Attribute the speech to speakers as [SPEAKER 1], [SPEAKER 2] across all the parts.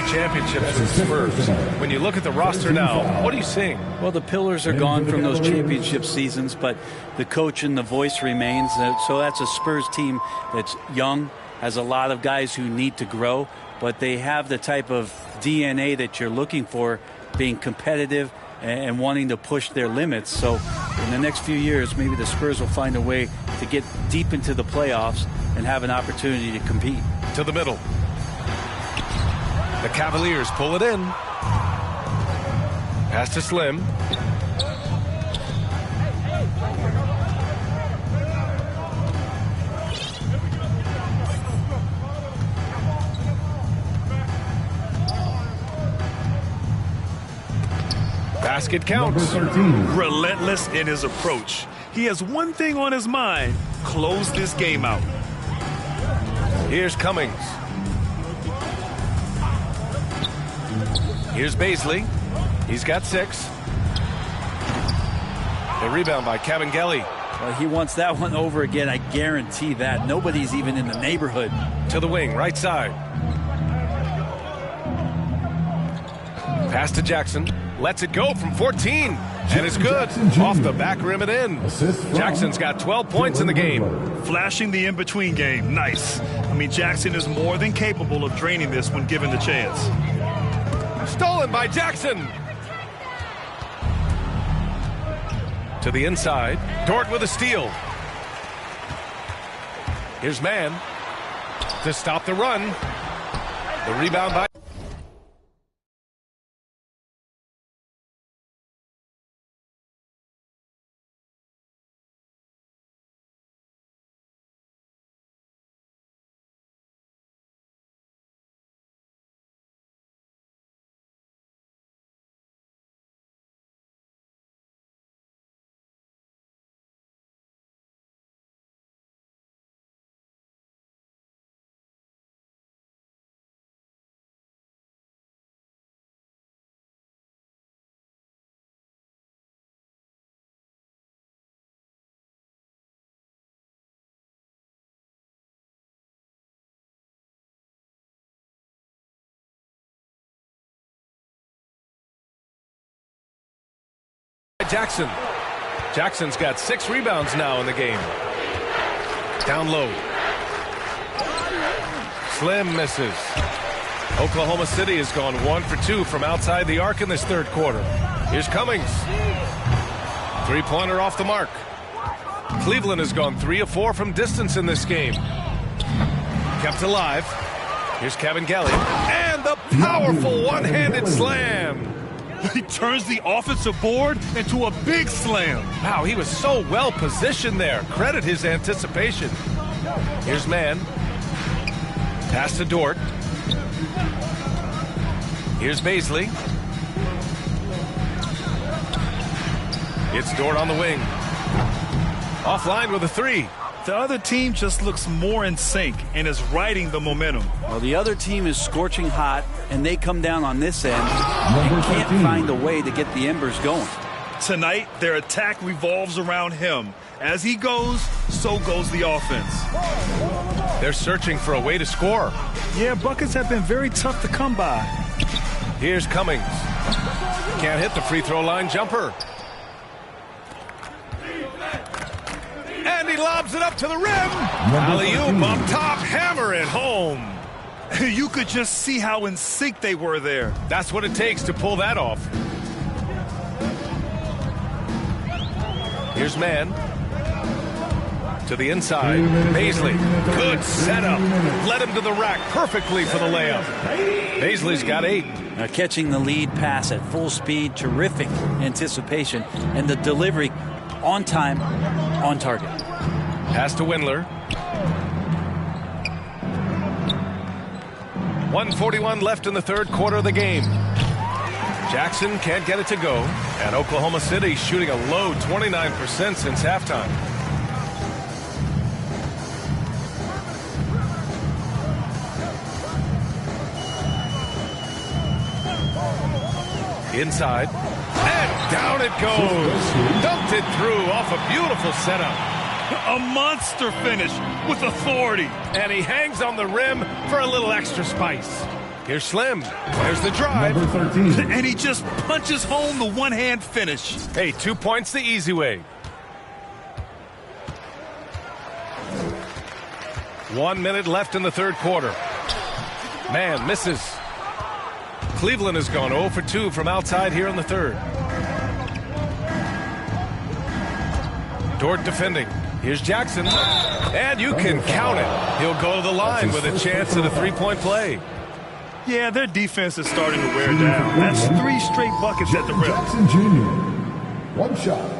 [SPEAKER 1] championships with the Spurs. When you look at the roster now, what are you seeing?
[SPEAKER 2] Well, the pillars are gone from those championship seasons, but the coach and the voice remains. So that's a Spurs team that's young, has a lot of guys who need to grow, but they have the type of DNA that you're looking for, being competitive and wanting to push their limits. So in the next few years, maybe the Spurs will find a way to get deep into the playoffs and have an opportunity to compete.
[SPEAKER 1] To the middle. The Cavaliers pull it in. Pass to Slim. Basket counts.
[SPEAKER 3] Relentless in his approach. He has one thing on his mind: close this game out.
[SPEAKER 1] Here's Cummings. Here's Baisley. He's got 6. The rebound by Kabengele.
[SPEAKER 2] Well, he wants that one over again, I guarantee that. Nobody's even in the neighborhood.
[SPEAKER 1] To the wing, right side. Pass to Jackson. Lets it go from 14. And it's good. Off the back rim and in. Jackson's got 12 points in the game.
[SPEAKER 3] Flashing the in-between game. Nice. I mean, Jackson is more than capable of draining this when given the chance.
[SPEAKER 1] Stolen by Jackson. To the inside. Dort with a steal. Here's Mann to stop the run. The rebound by Jackson. Jackson's got 6 rebounds now in the game. Down low. Slim misses. Oklahoma City has gone 1 for 2 from outside the arc in this third quarter. Here's Cummings. 3-pointer off the mark. Cleveland has gone 3 of 4 from distance in this game. Kept alive. Here's Kabengele. And the powerful one-handed slam.
[SPEAKER 3] He turns the offensive board into a big slam.
[SPEAKER 1] Wow, he was so well positioned there. Credit his anticipation. Here's Mann. Pass to Dort. Here's Baisley. It's Dort on the wing. Offline with a 3.
[SPEAKER 3] The other team just looks more in sync and is riding the momentum.
[SPEAKER 2] Well, the other team is scorching hot, and they come down on this end and can't find a way to get the embers going.
[SPEAKER 3] Tonight, their attack revolves around him. As he goes, so goes the offense.
[SPEAKER 1] They're searching for a way to score.
[SPEAKER 3] Yeah, buckets have been very tough to come by.
[SPEAKER 1] Here's Cummings. Can't hit the free throw line jumper. And he lobs it up to the rim. Alley-oop up top, hammer it home.
[SPEAKER 3] You could just see how in sync they were there.
[SPEAKER 1] That's what it takes to pull that off. Here's Mann. To the inside. Baisley. Good setup. Led him to the rack perfectly for the layup. Baisley's got 8.
[SPEAKER 2] Now catching the lead pass at full speed, terrific anticipation, and the delivery on time, on target.
[SPEAKER 1] Pass to Windler. 1:41 left in the third quarter of the game. Jackson can't get it to go, and Oklahoma City shooting a low 29% since halftime. Inside, and down it goes. Dunked it through off a beautiful setup.
[SPEAKER 3] A monster finish with authority.
[SPEAKER 1] And he hangs on the rim for a little extra spice. Here's Slim. There's the drive.
[SPEAKER 4] Number 13.
[SPEAKER 3] And he just punches home the one-hand finish.
[SPEAKER 1] Hey, 2 points the easy way. 1 minute left in the third quarter. Man misses. Cleveland has gone 0 for 2 from outside here in the third. Dort defending. Here's Jackson. And you can count it. He'll go to the line with a chance at a three-point play.
[SPEAKER 3] Yeah, their defense is starting to wear down. That's 3 straight buckets at the rim.
[SPEAKER 4] Jackson Jr. One shot.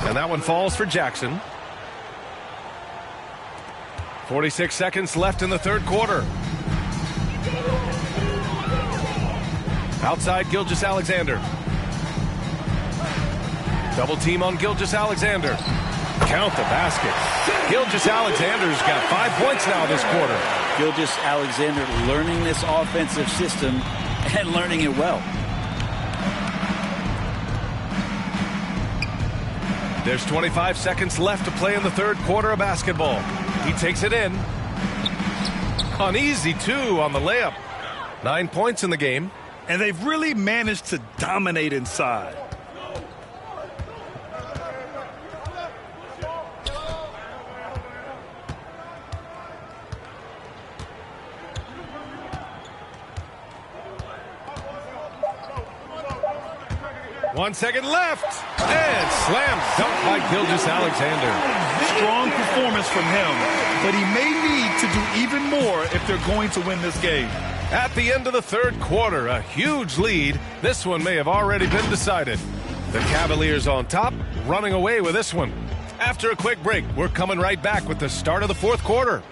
[SPEAKER 1] And that one falls for Jackson. 46 seconds left in the third quarter. Outside Gilgeous-Alexander. Double team on Gilgeous-Alexander. Count the basket. Gilgeous-Alexander's got 5 points now this quarter.
[SPEAKER 2] Gilgeous-Alexander learning this offensive system and learning it well.
[SPEAKER 1] There's 25 seconds left to play in the third quarter of basketball. He takes it in. An easy 2 on the layup. 9 points in the game.
[SPEAKER 3] And they've really managed to dominate inside.
[SPEAKER 1] One second left. And slam dunked by Gilgeous-Alexander.
[SPEAKER 3] Strong performance from him, but he may need to do even more if they're going to win this game.
[SPEAKER 1] At the end of the third quarter, a huge lead. This one may have already been decided. The Cavaliers on top, running away with this one. After a quick break, we're coming right back with the start of the fourth quarter.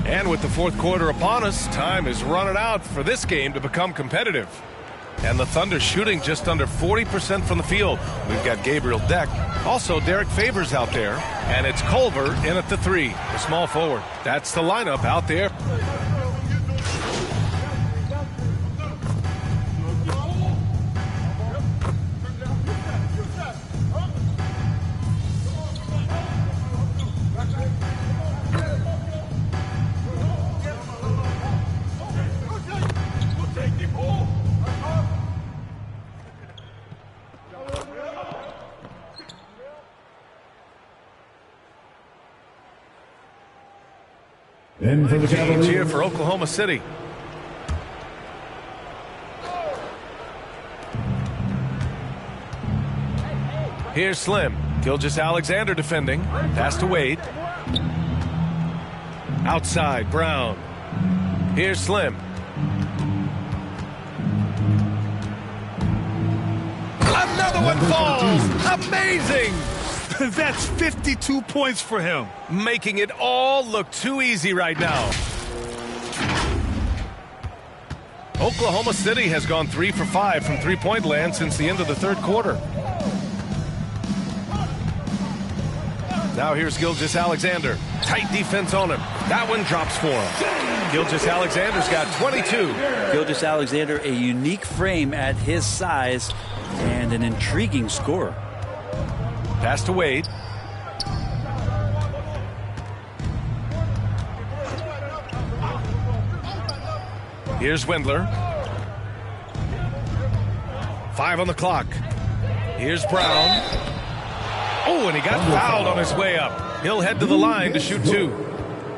[SPEAKER 1] And with the fourth quarter upon us, time is running out for this game to become competitive. And the Thunder shooting just under 40% from the field. We've got Gabriel Deck. Also, Derek Favors out there. And it's Culver in at the 3, the small forward. That's the lineup out there.
[SPEAKER 4] In for the
[SPEAKER 1] Change
[SPEAKER 4] Cavaliers.
[SPEAKER 1] here for Oklahoma City. Here's Slim. Gilgeous-Alexander defending. Pass to Wade. Outside, Brown. Here's Slim. Another one falls. Amazing.
[SPEAKER 3] That's 52 points for him.
[SPEAKER 1] Making it all look too easy right now. Oklahoma City has gone 3 for 5 from three-point land since the end of the third quarter. Now here's Gilgeous-Alexander. Tight defense on him. That one drops for him. Gilgeous-Alexander's got 22.
[SPEAKER 2] Gilgeous-Alexander, a unique frame at his size and an intriguing scorer.
[SPEAKER 1] Pass to Wade. Here's Wendler. 5 on the clock. Here's Brown. Oh, and he got fouled on his way up. He'll head to the line to shoot 2.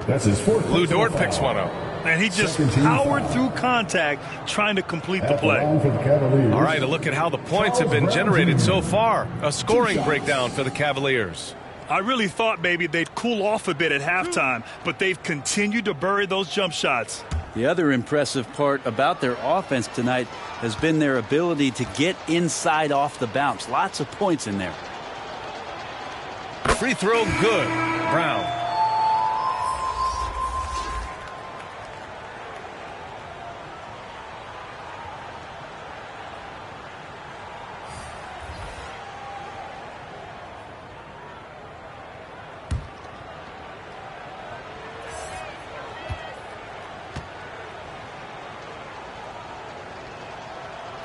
[SPEAKER 4] That's his fourth.
[SPEAKER 1] Lou Dort picks one up.
[SPEAKER 3] And he just powered through contact trying to complete the play.
[SPEAKER 1] All right, a look at how the points have been generated so far. A scoring breakdown for the Cavaliers.
[SPEAKER 3] I really thought maybe they'd cool off a bit at halftime, but they've continued to bury those jump shots.
[SPEAKER 2] The other impressive part about their offense tonight has been their ability to get inside off the bounce. Lots of points in there.
[SPEAKER 1] Free throw good. Brown.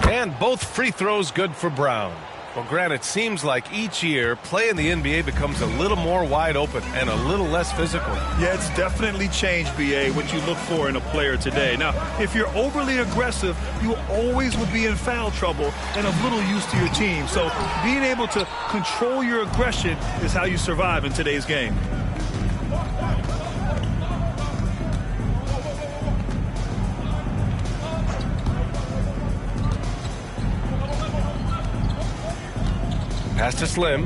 [SPEAKER 1] And both free throws good for Brown. Well, Grant, it seems like each year play in the NBA becomes a little more wide open and a little less physical.
[SPEAKER 3] Yeah, it's definitely changed, BA, what you look for in a player today. Now, if you're overly aggressive, you always will be in foul trouble and of little use to your team. So being able to control your aggression is how you survive in today's game.
[SPEAKER 1] Pass to Slim.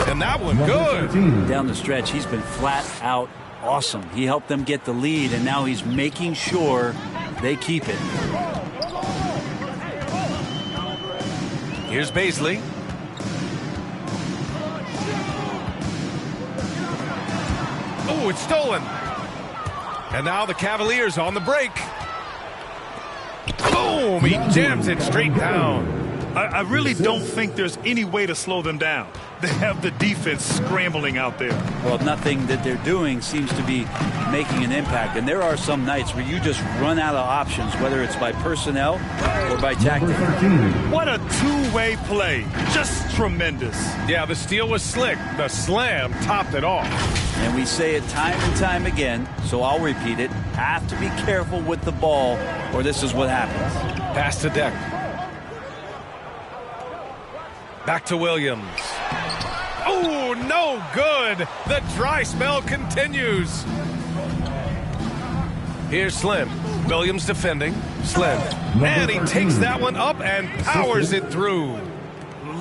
[SPEAKER 1] And that one good.
[SPEAKER 2] Down the stretch, he's been flat out awesome. He helped them get the lead, and now he's making sure they keep it.
[SPEAKER 1] Here's Baisley. Oh, it's stolen. And now the Cavaliers on the break. Boom! He jams it straight down.
[SPEAKER 3] I really don't think there's any way to slow them down. They have the defense scrambling out there.
[SPEAKER 2] Well, nothing that they're doing seems to be making an impact. And there are some nights where you just run out of options, whether it's by personnel or by tactic.
[SPEAKER 3] What a two-way play. Just tremendous.
[SPEAKER 1] Yeah, the steal was slick. The slam topped it off.
[SPEAKER 2] And we say it time and time again, so I'll repeat it. Have to be careful with the ball, or this is what happens.
[SPEAKER 1] Pass to Deck. Back to Williams. Oh, no good. The dry spell continues. Here's Slim. Williams defending. Slim. And he takes that one up and powers it through.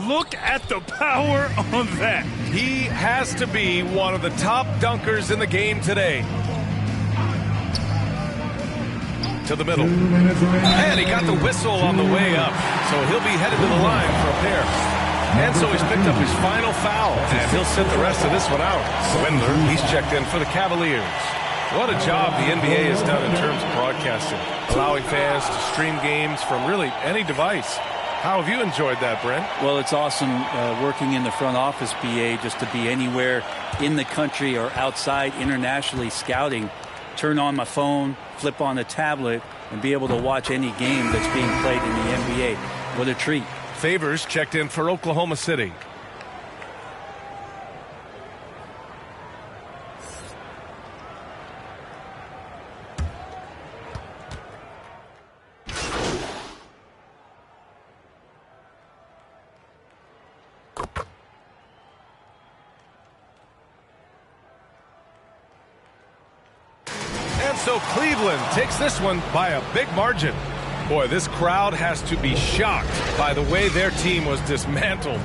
[SPEAKER 3] Look at the power on that.
[SPEAKER 1] He has to be one of the top dunkers in the game today. To the middle. And he got the whistle on the way up. So he'll be headed to the line for a pair. And so he's picked up his final foul, and he'll sit the rest of this one out. Windler, he's checked in for the Cavaliers. What a job the NBA has done in terms of broadcasting, allowing fans to stream games from really any device. How have you enjoyed that, Brent?
[SPEAKER 2] Well, it's awesome working in the front office, BA, just to be anywhere in the country or outside internationally scouting. Turn on my phone, flip on the tablet, and be able to watch any game that's being played in the NBA. What a treat.
[SPEAKER 1] Favors checked in for Oklahoma City. And so Cleveland takes this one by a big margin. Boy, this crowd has to be shocked by the way their team was dismantled.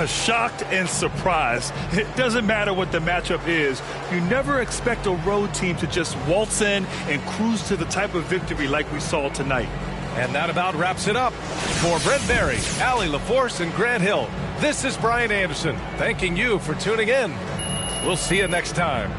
[SPEAKER 3] Shocked and surprised. It doesn't matter what the matchup is. You never expect a road team to just waltz in and cruise to the type of victory like we saw tonight.
[SPEAKER 1] And that about wraps it up. For Brent Barry, Allie LaForce, and Grant Hill, this is Brian Anderson, thanking you for tuning in. We'll see you next time.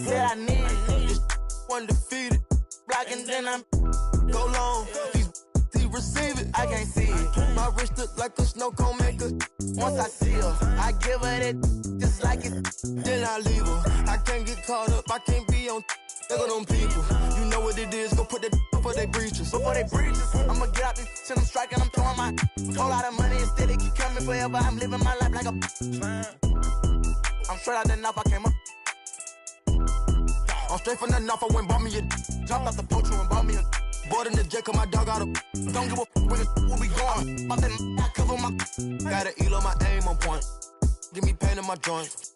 [SPEAKER 5] said I need it. This undefeated. Blocking, then I'm go long. He receive it, I can't see it. My wrist look like a snow cone maker. Once I see her, I give her that just like it. Then I leave her. I can't get caught up, I can't be on. Look at them people. You know what it is, go put that before they breaches. Before they breaches, I'ma get out this shit, I'm striking, I'm throwing my whole lot of money instead it keep coming forever. I'm living my life like a I'm straight out the knife, I came up. I'm straight from the knife, I went bought me a jumped off the poacher and bought me a bought in the jet, cause my dog out a don't give a where we going. Pop that I cover my gotta elo my aim on point. Give me pain in my joints.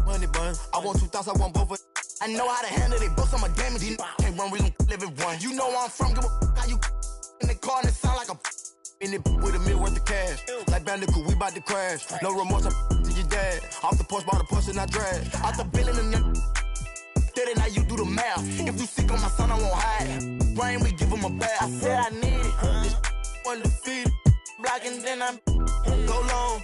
[SPEAKER 5] Money bun, I want 2,000, I want both of I know how to handle it, books on my damage. Can't run, we gon' live it one. You know where I'm from, give a how you in the car and it sound like a in it with $1 million worth of cash. Like Bandicoot, we bout to crash. No remorse, I'm to your dad. Off the porch, bought a Porsche and I drag. Out the building and then steady, now you do the math. If you sick on my son, I won't hide it. Brain, we give him a bath. I said I need it. This undefeated. Blocking, then I'm go long.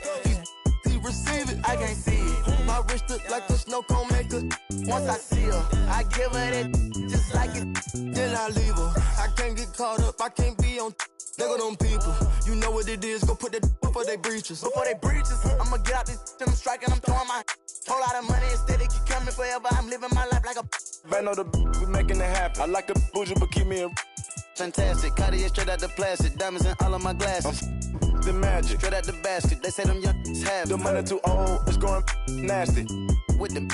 [SPEAKER 5] He receive it, I can't see it. My wrist look like a snow cone maker. Once I see her, I give her that just like it. Then I leave her. I can't get caught up, I can't be on. Look at them people. You know what it is, go put that before they breaches. Before they breaches, I'ma get out this shit, I'm striking, I'm throwing my whole lot of money instead it keep coming forever. I'm living my life like a
[SPEAKER 6] Band on the we making it happen. I like the bougie, but keep me a fantastic. Cartier straight out the plastic. Diamonds in all of my glasses. The magic. Straight out the basket. They say them young have the money too old. It's going nasty. With them.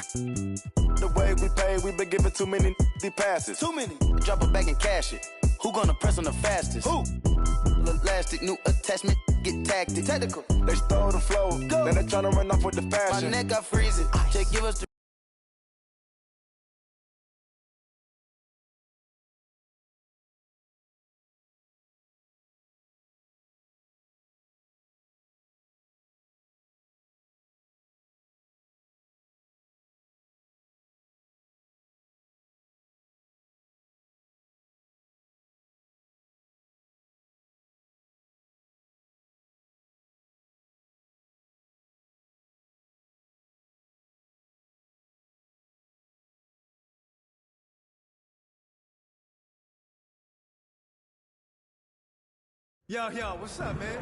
[SPEAKER 6] The way we pay, we been giving too many passes. Too many. Drop a bag and cash it. Who gonna press on the fastest? Who? Elastic, new attachment, get tactic. Technical. They stole the flow. Go. Now they tryna run off with the fashion. My neck, I freeze it. Just give us the
[SPEAKER 3] Yo, what's up, man?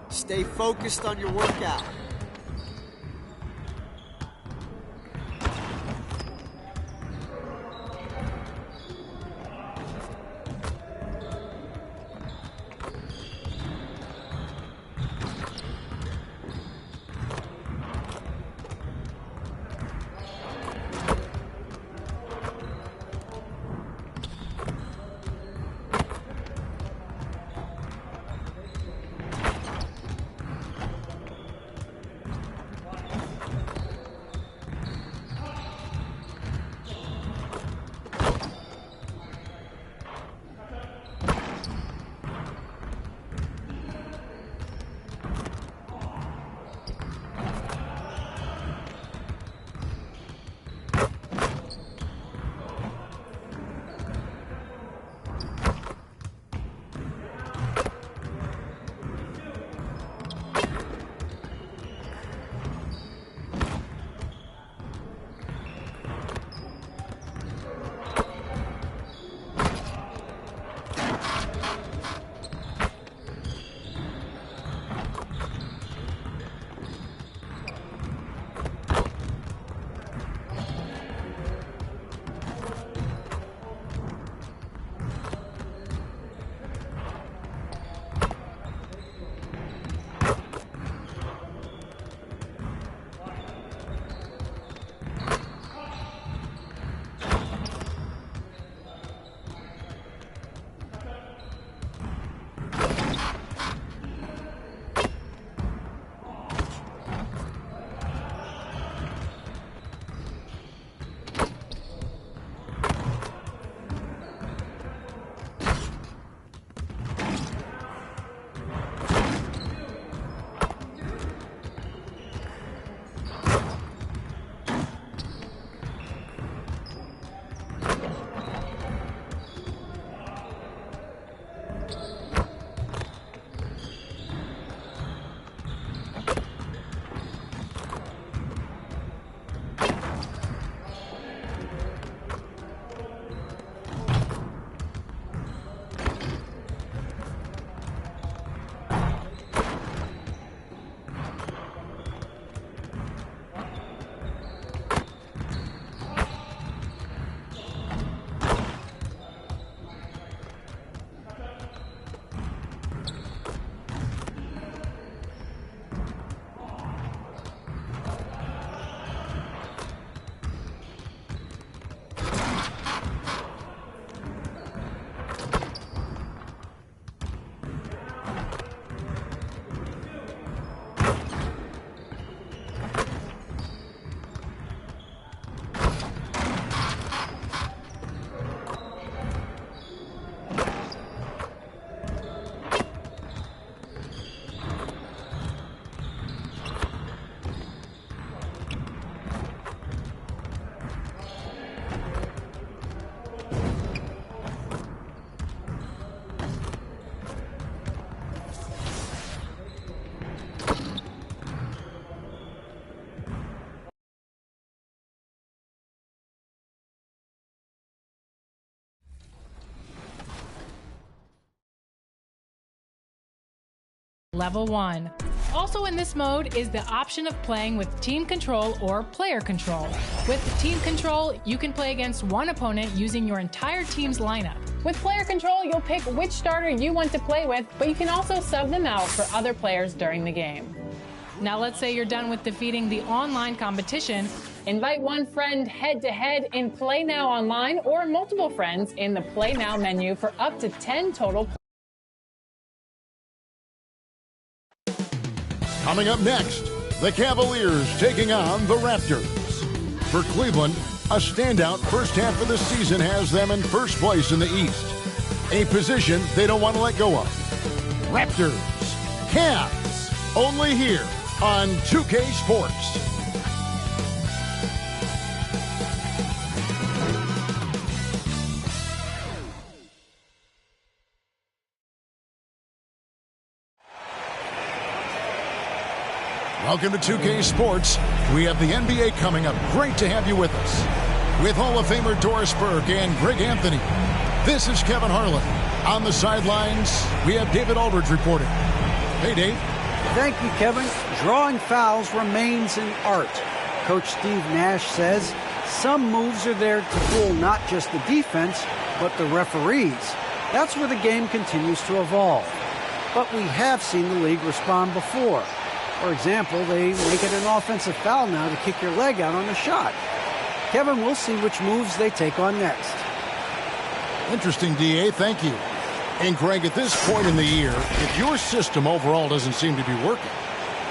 [SPEAKER 7] Stay focused on your workout.
[SPEAKER 8] Level 1. Also in this mode is the option of playing with team control or player control. With team control, you can play against one opponent using your entire team's lineup. With player control, you'll pick which starter you want to play with, but you can also sub them out for other players during the game. Now let's say you're done with defeating the online competition. Invite one friend head-to-head in Play Now Online or multiple friends in the Play Now menu for up to 10 total.
[SPEAKER 9] Coming up next, the Cavaliers taking on the Raptors. For Cleveland, a standout first half of the season has them in first place in the East, a position they don't want to let go of. Raptors, Cavs, only here on 2K Sports. Welcome to 2K Sports. We have the NBA coming up. Great to have you with us. With Hall of Famer Doris Burke and Greg Anthony, this is Kevin Harlan. On the sidelines, we have David Aldridge reporting. Hey, Dave.
[SPEAKER 10] Thank you, Kevin. Drawing fouls remains an art. Coach Steve Nash says some moves are there to fool not just the defense, but the referees. That's where the game continues to evolve. But we have seen the league respond before. For example, they make it an offensive foul now to kick your leg out on a shot. Kevin, we'll see which moves they take on next.
[SPEAKER 9] Interesting, D.A. Thank you. And, Greg, at this point in the year, if your system overall doesn't seem to be working,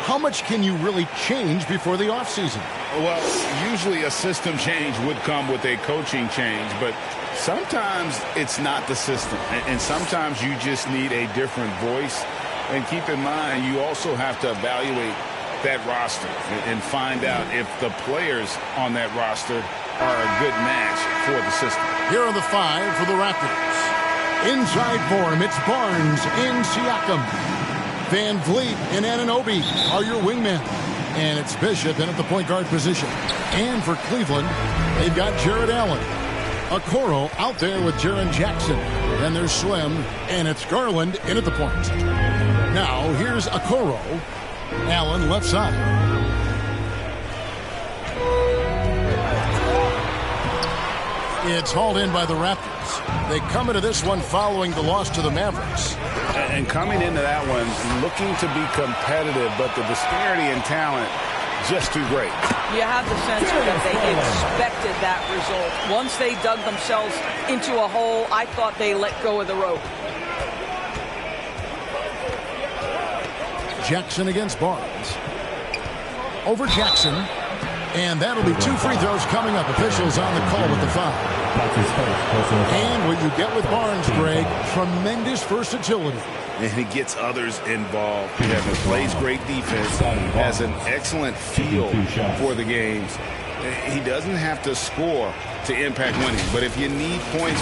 [SPEAKER 9] how much can you really change before the offseason?
[SPEAKER 11] Well, usually a system change would come with a coaching change, but sometimes it's not the system. And sometimes you just need a different voice. And keep in mind, you also have to evaluate that roster and find out if the players on that roster are a good match for the system.
[SPEAKER 9] Here are the five for the Raptors. Inside form, it's Barnes and Siakam. Van Vliet and Anunoby are your wingmen. And it's Bishop in at the point guard position. And for Cleveland, they've got Jared Allen. Okoro out there with Jaren Jackson. Then there's Slim, and it's Garland in at the point. Now, here's Okoro. Allen left side. It's hauled in by the Raptors. They come into this one following the loss to the Mavericks.
[SPEAKER 11] And coming into that one, looking to be competitive, but the disparity in talent just too great.
[SPEAKER 12] You have the sense that they expected that result. Once they dug themselves into a hole, I thought they let go of the rope.
[SPEAKER 9] Jackson against Barnes. Over Jackson. And that'll be two free throws coming up. Officials on the call with the foul. And what you get with Barnes, Greg, tremendous versatility.
[SPEAKER 11] And he gets others involved. He plays great defense, has an excellent feel for the games. He doesn't have to score to impact winning, but if you need points,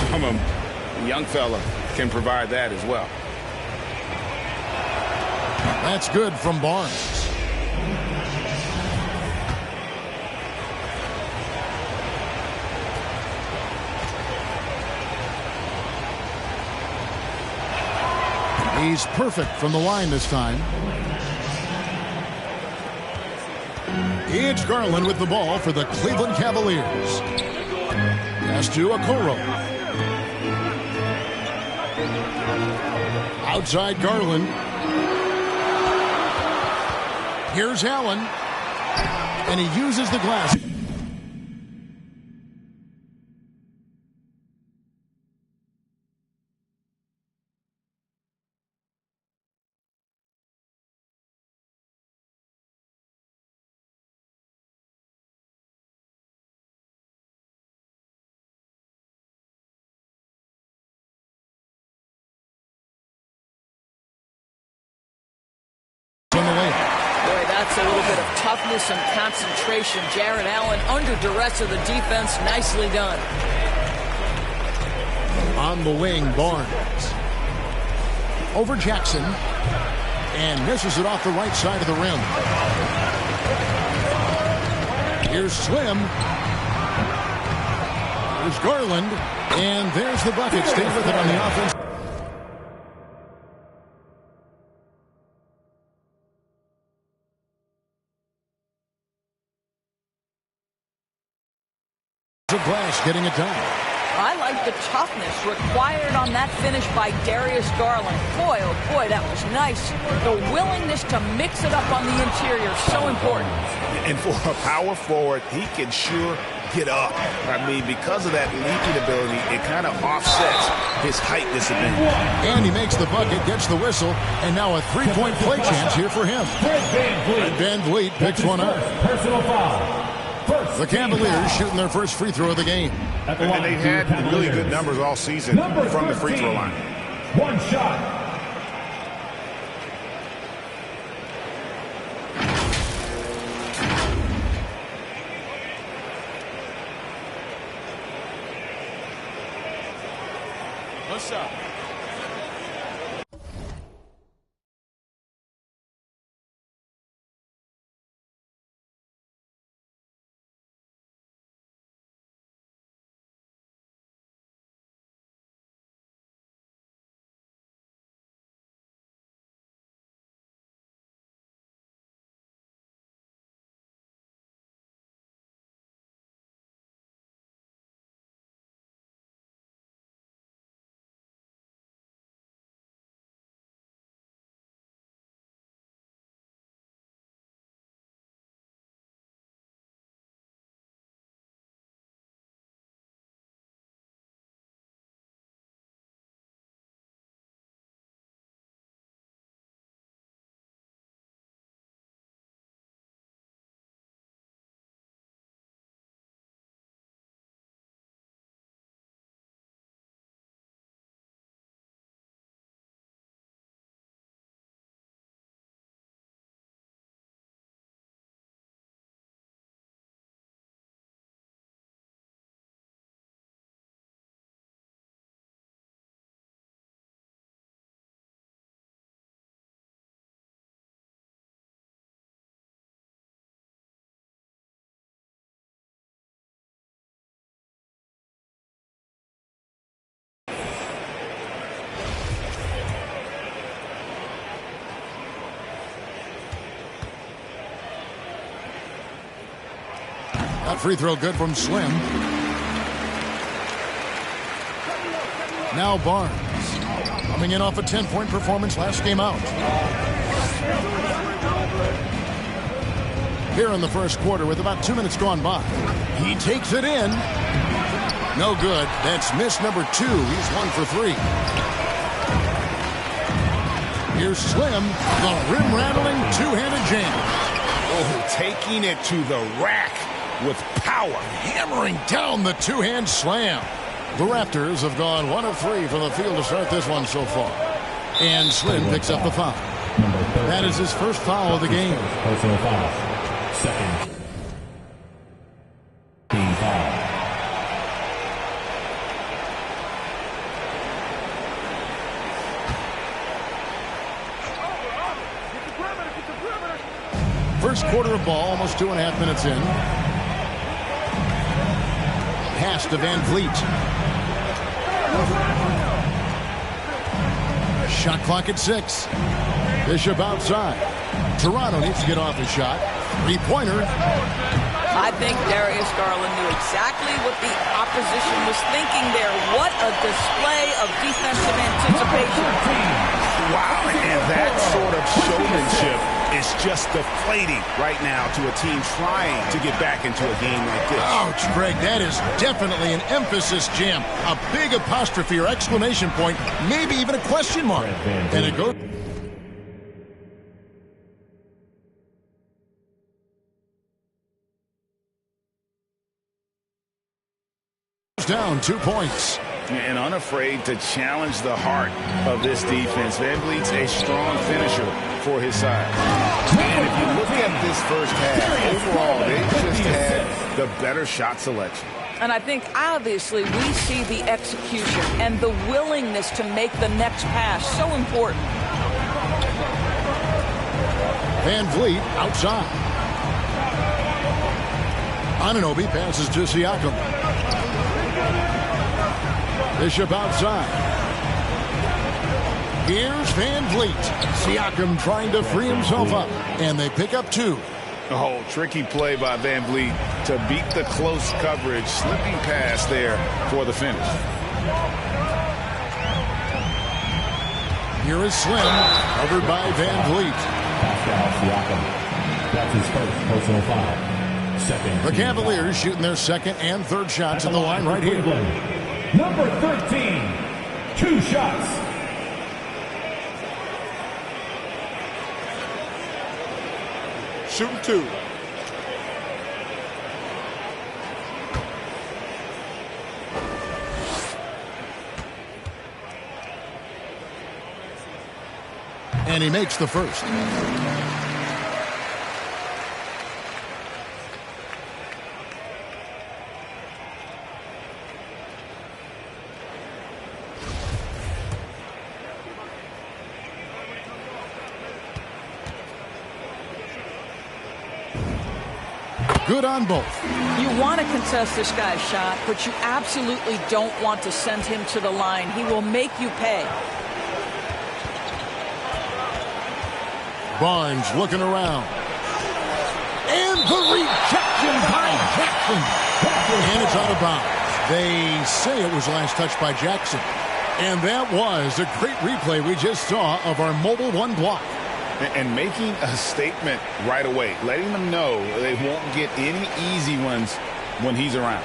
[SPEAKER 11] from him. The young fella can provide that as well.
[SPEAKER 9] That's good from Barnes. He's perfect from the line this time. It's Garland with the ball for the Cleveland Cavaliers. Pass to Okoro. Outside Garland. Here's Allen. And he uses the glass.
[SPEAKER 12] Boy, that's a little bit of toughness and concentration. Jared Allen under duress of the defense. Nicely done.
[SPEAKER 9] On the wing, Barnes. Over Jackson. And misses it off the right side of the rim. Here's Slim. Here's Garland. And there's the bucket. Stay with it on the offense. Glass getting it done.
[SPEAKER 12] I like the toughness required on that finish by Darius Garland. Boy, oh boy, that was nice. The willingness to mix it up on the interior, so important.
[SPEAKER 11] And for a power forward, he can sure get up. I mean, because of that leaping ability, it kind of offsets his height disadvantage.
[SPEAKER 9] And he makes the bucket, gets the whistle, and now a three-point play chance here for him. Van Vliet picks one up.
[SPEAKER 4] Personal foul.
[SPEAKER 9] The Cavaliers shooting their first free throw of the game.
[SPEAKER 11] And they've had really good numbers all season from the free throw line.
[SPEAKER 4] One shot.
[SPEAKER 11] What's up?
[SPEAKER 9] That free throw good from Slim. Now Barnes. Coming in off a 10-point performance last game out. Here in the first quarter with about 2 minutes gone by. He takes it in. No good. That's miss number 2. He's 1 for 3. Here's Slim. The rim-rattling two-handed jam.
[SPEAKER 11] Oh, taking it to the rack with power.
[SPEAKER 9] Hammering down the two-hand slam. The Raptors have gone 1 of 3 from the field to start this one so far. And Slim picks up the foul. That is his first foul of the game.
[SPEAKER 4] Personal foul. Second. Team foul.
[SPEAKER 9] First quarter of ball, almost 2.5 minutes in. Pass to Van Vliet. Shot clock at 6. Bishop outside. Toronto needs to get off his shot. Three-pointer.
[SPEAKER 12] I think Darius Garland knew exactly what the opposition was thinking there. What a display of defensive anticipation.
[SPEAKER 11] Wow, and that sort of showmanship is just deflating right now to a team trying to get back into a game like this.
[SPEAKER 9] Ouch, Greg, that is definitely an emphasis jam. A big apostrophe or exclamation point, maybe even a question mark. And it goes down 2 points.
[SPEAKER 11] And unafraid to challenge the heart of this defense. Van Vliet's a strong finisher for his side. And if you look at this first half, overall, they just had the better shot selection.
[SPEAKER 12] And I think, obviously, we see the execution and the willingness to make the next pass so important.
[SPEAKER 9] Van Vliet outside. Anunoby passes to Siakam. Bishop outside. Here's Van Vliet. Siakam trying to free himself up. And they pick up 2.
[SPEAKER 11] Oh, tricky play by Van Vliet to beat the close coverage. Slipping pass there for the finish.
[SPEAKER 9] Here is Slim, covered by Van Vliet.
[SPEAKER 4] Pascal Siakam. That's his first personal foul. Second.
[SPEAKER 9] The Cavaliers shooting their second and third shots at the line right here.
[SPEAKER 4] Number 13, 2 shots.
[SPEAKER 9] Shooting 2. And he makes the first. Good on both.
[SPEAKER 12] You want to contest this guy's shot, but you absolutely don't want to send him to the line. He will make you pay.
[SPEAKER 9] Barnes looking around. And the rejection by Jackson. And it's out of bounds. They say it was last touched by Jackson. And that was a great replay we just saw of our mobile 1 block.
[SPEAKER 11] And making a statement right away, letting them know they won't get any easy ones when he's around.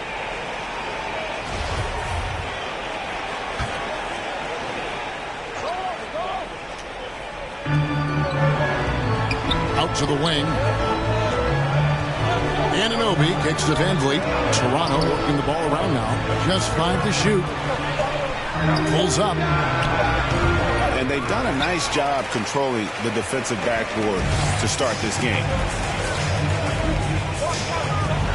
[SPEAKER 9] Out to the wing. Anunoby kicks to Van Vliet. Toronto working the ball around now. Just 5 to shoot. Pulls up.
[SPEAKER 11] And they've done a nice job controlling the defensive backboard to start this game.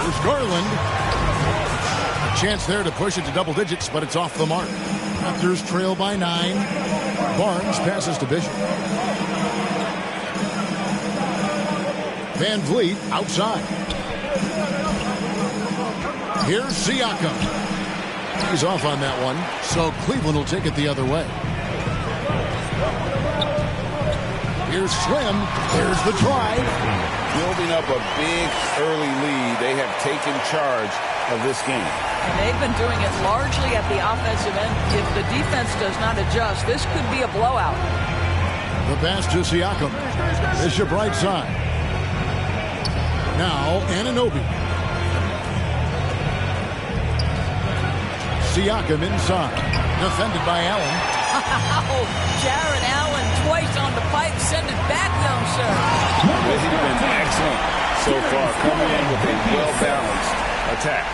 [SPEAKER 9] There's Garland. A chance there to push it to double digits, but it's off the mark. Raptors trail by 9. Barnes passes to Bishop. Van Vliet outside. Here's Siakam. He's off on that one, so Cleveland will take it the other way. Here's Slim. There's the drive.
[SPEAKER 11] Building up a big early lead. They have taken charge of this game.
[SPEAKER 12] And they've been doing it largely at the offensive end. If the defense does not adjust, this could be a blowout.
[SPEAKER 9] The pass to Siakam. Bishop right side. Now Anunoby. Siakam inside. Defended by Allen.
[SPEAKER 12] Jared Allen twice on the pipe. Send it back, young sir.
[SPEAKER 11] He's been excellent so far, coming in with a well-balanced attack.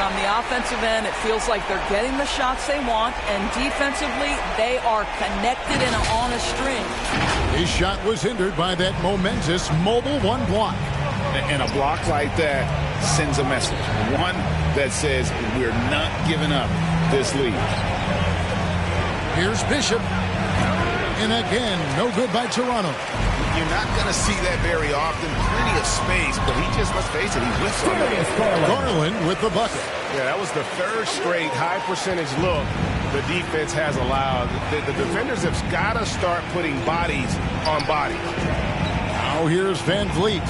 [SPEAKER 12] On the offensive end, it feels like they're getting the shots they want, and defensively, they are connected and on a string.
[SPEAKER 9] His shot was hindered by that momentous mobile 1 block.
[SPEAKER 11] And a block like that sends a message. One that says we're not giving up this lead.
[SPEAKER 9] Here's Bishop. And again, no good by Toronto.
[SPEAKER 11] You're not going to see that very often. Plenty of space, but he just, let's face it, he whiffs on it.
[SPEAKER 9] Garland with the bucket.
[SPEAKER 1] Yeah, that was the third straight high percentage look the defense has allowed. The defenders have got to start putting bodies on bodies.
[SPEAKER 9] Now here's Van Vliet.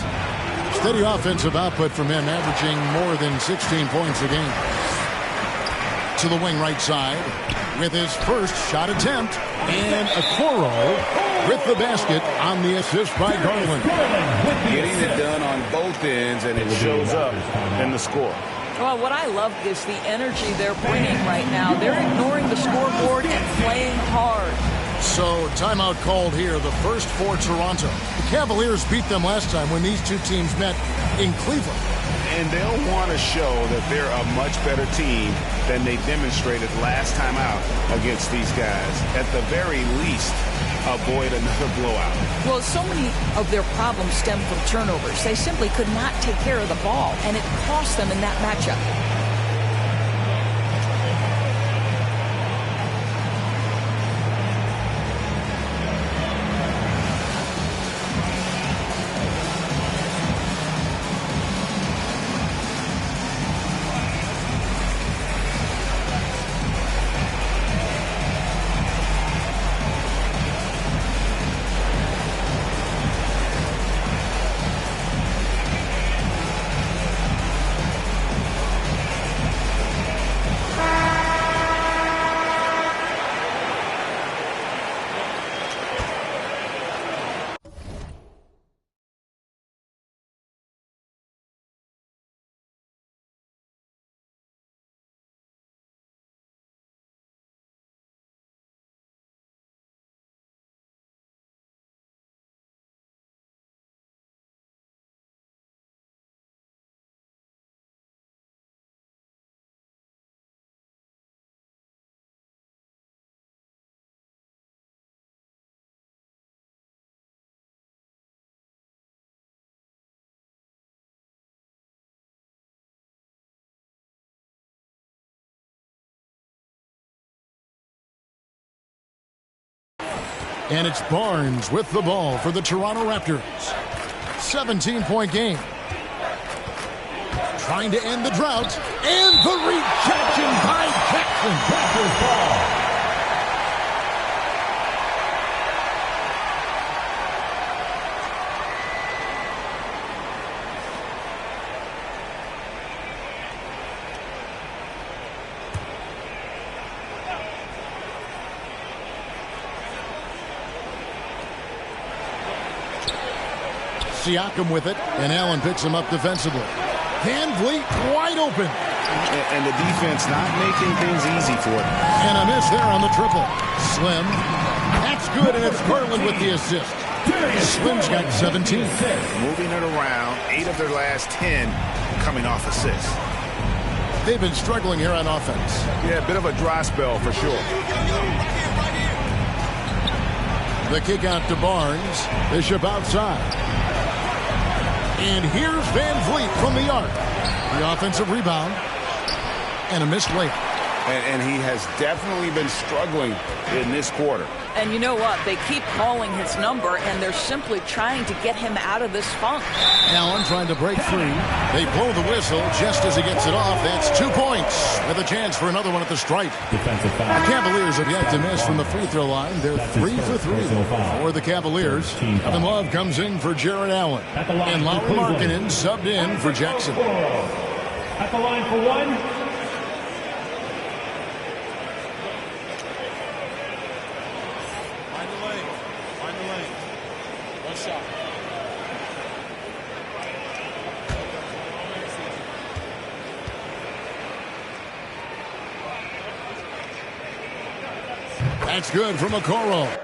[SPEAKER 9] Steady offensive output from him, averaging more than 16 points a game. To the wing right side with his first shot attempt. And Okoro with the basket on the assist by Garland.
[SPEAKER 11] Getting it done on both ends, and it shows up in the score.
[SPEAKER 12] Well, what I love is the energy they're bringing right now. They're ignoring the scoreboard and playing hard.
[SPEAKER 9] So, timeout called here, the first for Toronto. The Cavaliers beat them last time when these two teams met in Cleveland.
[SPEAKER 11] And they'll want to show that they're a much better team than they demonstrated last time out against these guys. At the very least, avoid another blowout.
[SPEAKER 12] Well, so many of their problems stem from turnovers. They simply could not take care of the ball, and it cost them in that matchup.
[SPEAKER 9] And it's Barnes with the ball for the Toronto Raptors. 17-point game. Trying to end the drought. And the rejection by Jackson. Raptors ball. Siakam with it, and Allen picks him up defensively. Van Vliet wide open.
[SPEAKER 11] And the defense not making things easy for him.
[SPEAKER 9] And a miss there on the triple. Slim. That's good, and it's Garland with the assist. Slim's got 17.
[SPEAKER 11] Moving it around, 8 of their last 10 coming off assists.
[SPEAKER 9] They've been struggling here on offense.
[SPEAKER 11] Yeah, a bit of a dry spell for sure.
[SPEAKER 9] The kick out to Barnes. Bishop outside. And here's Van Vliet from the arc. The offensive rebound. And a missed layup.
[SPEAKER 11] And he has definitely been struggling in this quarter.
[SPEAKER 12] And you know what? They keep calling his number, and they're simply trying to get him out of this funk.
[SPEAKER 9] Allen trying to break free. They blow the whistle just as he gets it off. That's 2 points with a chance for another one at the stripe.
[SPEAKER 4] Defensive foul.
[SPEAKER 9] The Cavaliers have yet to miss from the free throw line. They're 3 for 3 for the Cavaliers. Kevin Love comes in for Jared Allen. And Lauri Markkanen subbed in for Jackson.
[SPEAKER 4] At the line for one.
[SPEAKER 9] That's good from Okoro.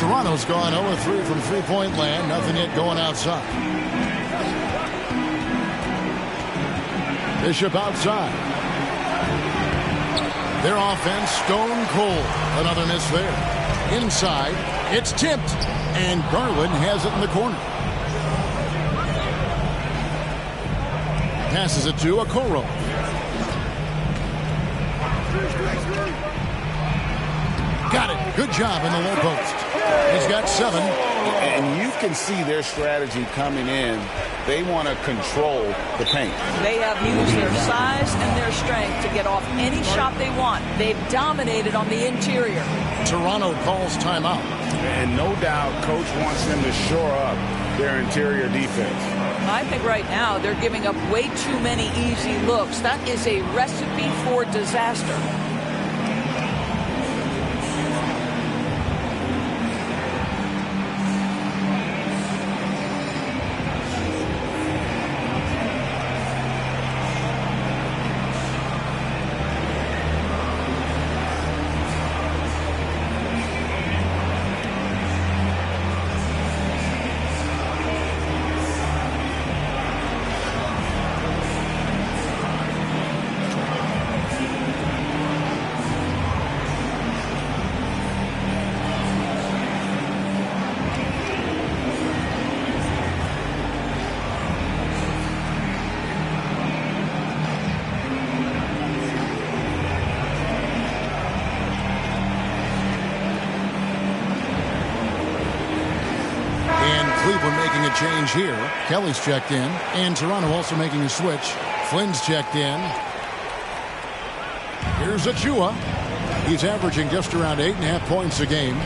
[SPEAKER 9] Toronto's gone 0-3 from three-point land. Nothing yet going outside. Bishop outside. Their offense stone cold. Another miss there. Inside, it's tipped, and Garland has it in the corner. Passes it to Okoro. Got it. Good job in the low post. He's got 7.
[SPEAKER 11] And you can see their strategy coming in. They want to control the paint.
[SPEAKER 12] They have used their size and their strength to get off any shot they want. They've dominated on the interior.
[SPEAKER 9] Toronto calls timeout.
[SPEAKER 11] And no doubt, Coach wants them to shore up their interior defense.
[SPEAKER 12] I think right now they're giving up way too many easy looks. That is a recipe for disaster.
[SPEAKER 9] Cleveland making a change here. Kelly's checked in. And Toronto also making a switch. Flynn's checked in. Here's Achua. He's averaging just around 8.5 points a game.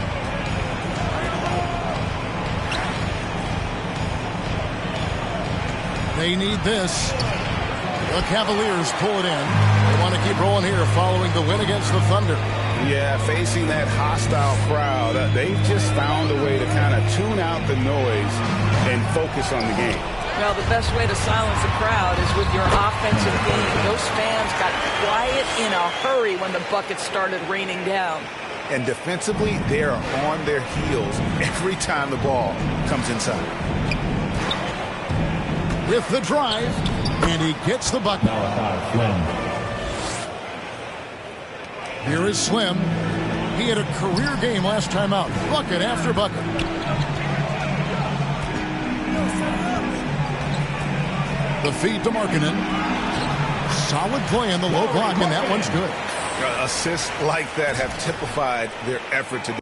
[SPEAKER 9] They need this. The Cavaliers pull it in. They want to keep rolling here following the win against the Thunder.
[SPEAKER 11] Yeah, facing that hostile crowd, they've just found a way to kind of tune out the noise and focus on the game.
[SPEAKER 12] Well, the best way to silence a crowd is with your offensive game. Those fans got quiet in a hurry when the buckets started raining down.
[SPEAKER 11] And defensively, they are on their heels every time the ball comes inside.
[SPEAKER 9] With the drive, and he gets the bucket. Here is Slim. He had a career game last time out. Bucket after bucket. The feed to Markkanen. Solid play in the low block, and that one's good.
[SPEAKER 11] Assists like that have typified their effort to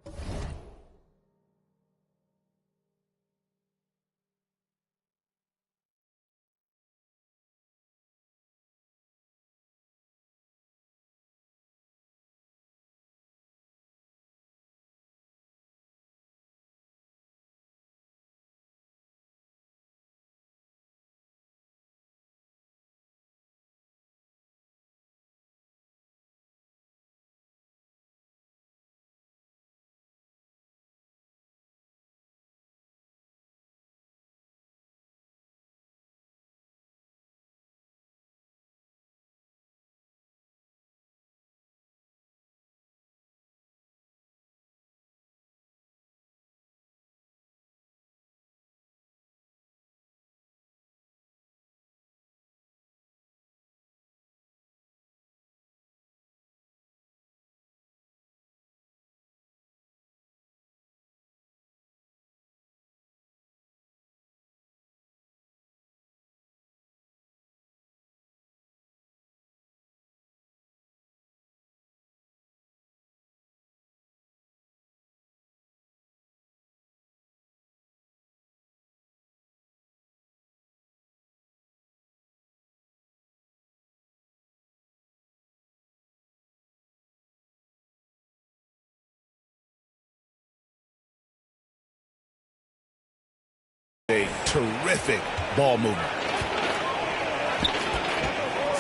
[SPEAKER 11] a terrific ball movement.